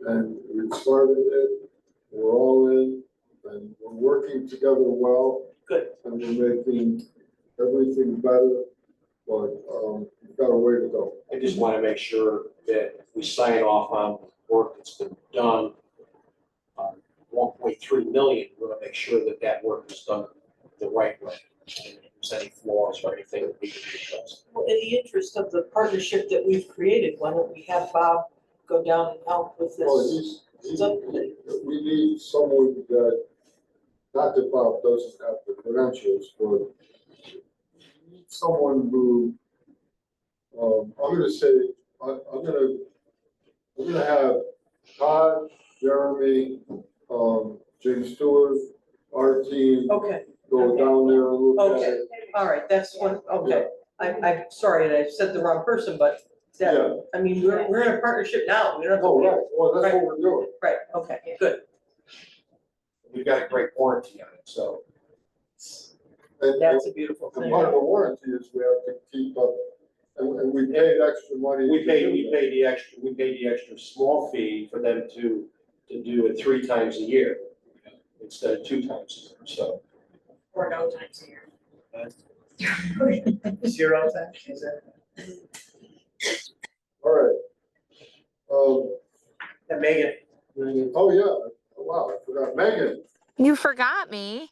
S1: and we started it, we're all in, and we're working together well.
S8: Good.
S1: And we're making everything better, but, we've got a way to go.
S11: I just want to make sure that if we sign off on work that's been done, 1.3 million, we want to make sure that that work is done the right way. And if there's any flaws or anything that we can address.
S8: Well, in the interest of the partnership that we've created, why don't we have Bob go down and help with
S1: Well,
S8: this?
S1: we need someone that, not that Bob doesn't have the credentials, but someone who, I'm gonna say, I'm gonna have Todd, Jeremy, James Stewart, our team,
S8: Okay,
S1: go down there and look at
S8: okay,
S1: it.
S8: all right, that's one, okay. I'm sorry that I said the wrong person, but
S1: Yeah.
S8: that, I mean, we're in a partnership now, we don't have to.
S1: Oh, right, well, that's what we're doing.
S8: Right, okay, good.
S11: We've got a great warranty on it, so.
S1: And
S8: That's a beautiful
S1: and
S8: thing.
S1: part of the warranty is we have to keep up, and we paid extra money.
S11: We
S1: to
S11: paid
S1: do that.
S11: the extra small fee for them to do it 3 times a year instead of 2 times a year, so.
S14: Or no times a year.
S15: 0 times, is that?
S1: All right.
S15: And Megan.
S1: Oh, yeah, oh, wow, I forgot Megan.
S16: You forgot me.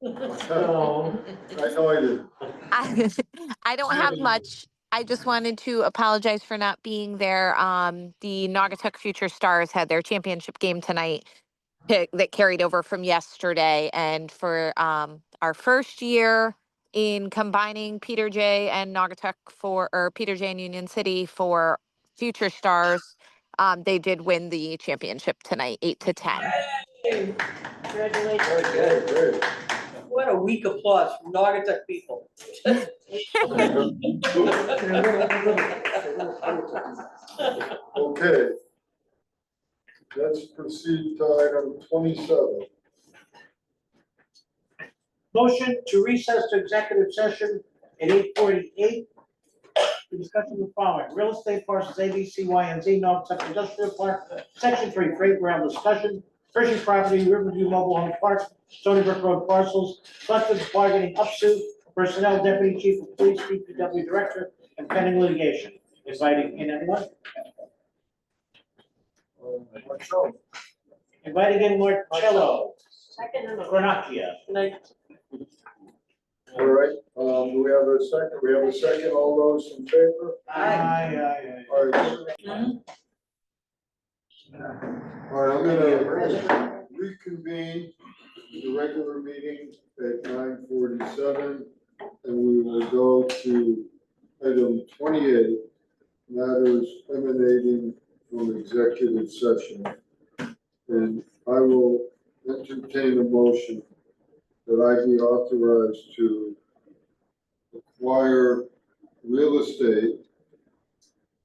S15: No.
S1: I know I did.
S16: I don't have much. I just wanted to apologize for not being there. The Naugatuck Future Stars had their championship game tonight that carried over from yesterday. And for our first year in combining Peter J and Naugatuck or Peter J and Union City for Future Stars, they did win the championship tonight, 8-10.
S14: Congratulations.
S1: Okay, great.
S8: What a weak applause from Naugatuck people.
S1: Okay. Let's proceed to item 27.
S5: Motion to recess to executive session at 8:48. To discuss the following: real estate parcels A, B, C, Y, and Z, Naugatuck Industrial Park, Section 3, fairground discussion, purchase property, Riverview Mobile Home Park, Stony Brook Road parcels, collective bargaining upsuit, personnel, deputy chief of police, DPW director, and pending litigation. Inviting in anyone? Inviting in Marcello,
S14: Second and a.
S5: Granacchia.
S1: All right, do we have a second? We have a second. All those in favor?
S5: Aye.
S1: All right. All right, I'm gonna reconvene the regular meeting at 9:47, and we will go to item 28, matters emanating from executive session. And I will entertain a motion that I be authorized to acquire real estate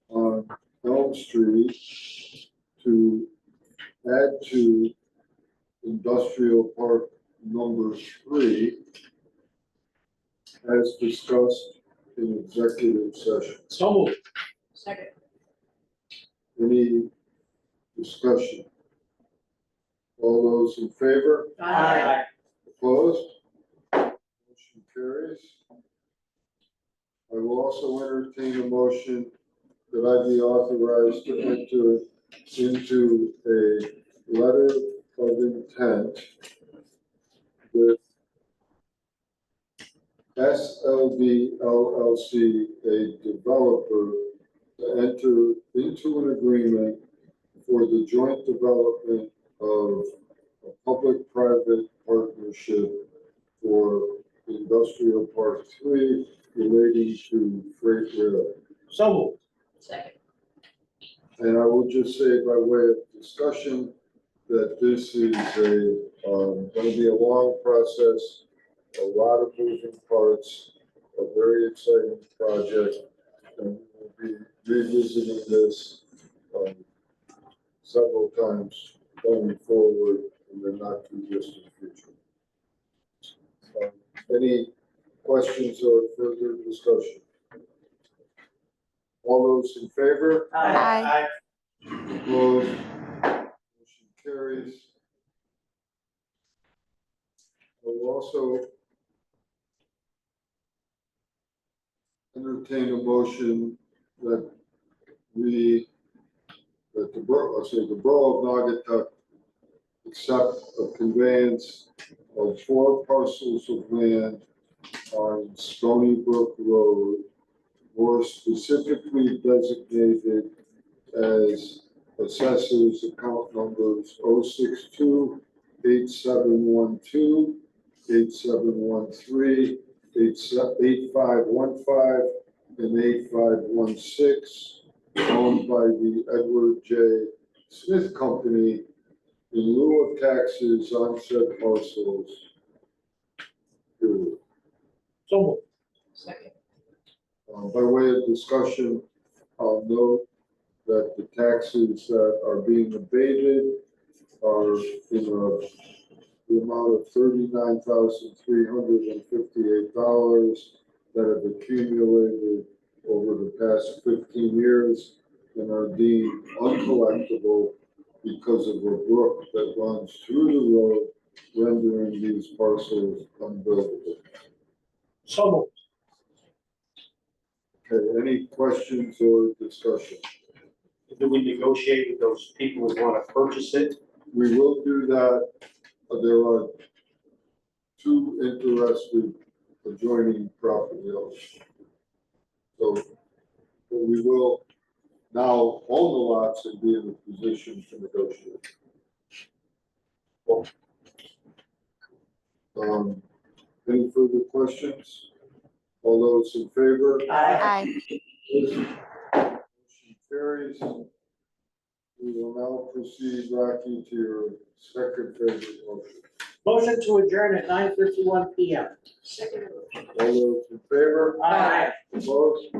S1: on Elm Street to add to industrial park number 3 as discussed in executive session.
S5: So moved.
S14: Second.
S1: Any discussion? All those in favor?
S5: Aye.
S1: Opposed? Motion carries. I will also entertain a motion that I be authorized to enter into a letter of intent with SLB LLC, a developer, to enter into an agreement for the joint development of a public-private partnership for Industrial Park 3 relating to freight rail.
S5: So moved.
S14: Second.
S1: And I will just say by way of discussion that this is going to be a long process, a lot of moving parts, a very exciting project, and we'll be revisiting this several times going forward in the not too distant future. Any questions or further discussion? All those in favor?
S16: Aye.
S1: Opposed? Motion carries. I will also entertain a motion that the borough of Naugatuck accept a conveyance of 4 parcels of land on Stony Brook Road, more specifically designated as assessors account numbers 062 8712 8713 8515 and 8516, owned by the Edward J. Smith Company in lieu of taxes on said parcels. Period.
S5: So moved.
S14: Second.
S1: By way of discussion, I'll note that the taxes that are being abated are in the amount of $39,358 that have accumulated over the past 15 years and are deemed uncollectible because of a brook that runs through the road, rendering these parcels unbuildable.
S5: So moved.
S1: Okay, any questions or discussion?
S11: Do we negotiate with those people who want to purchase it?
S1: We will do that. There are 2 interested adjoining property owners. So we will now own the lots and be in a position to negotiate. Any further questions? All those in favor?
S16: Aye.
S1: Motion carries. We will now proceed, Rocky, to your second favorite motion.
S5: Motion to adjourn at 9:51 PM.
S14: Second.
S1: All those in favor?
S5: Aye.
S1: Opposed?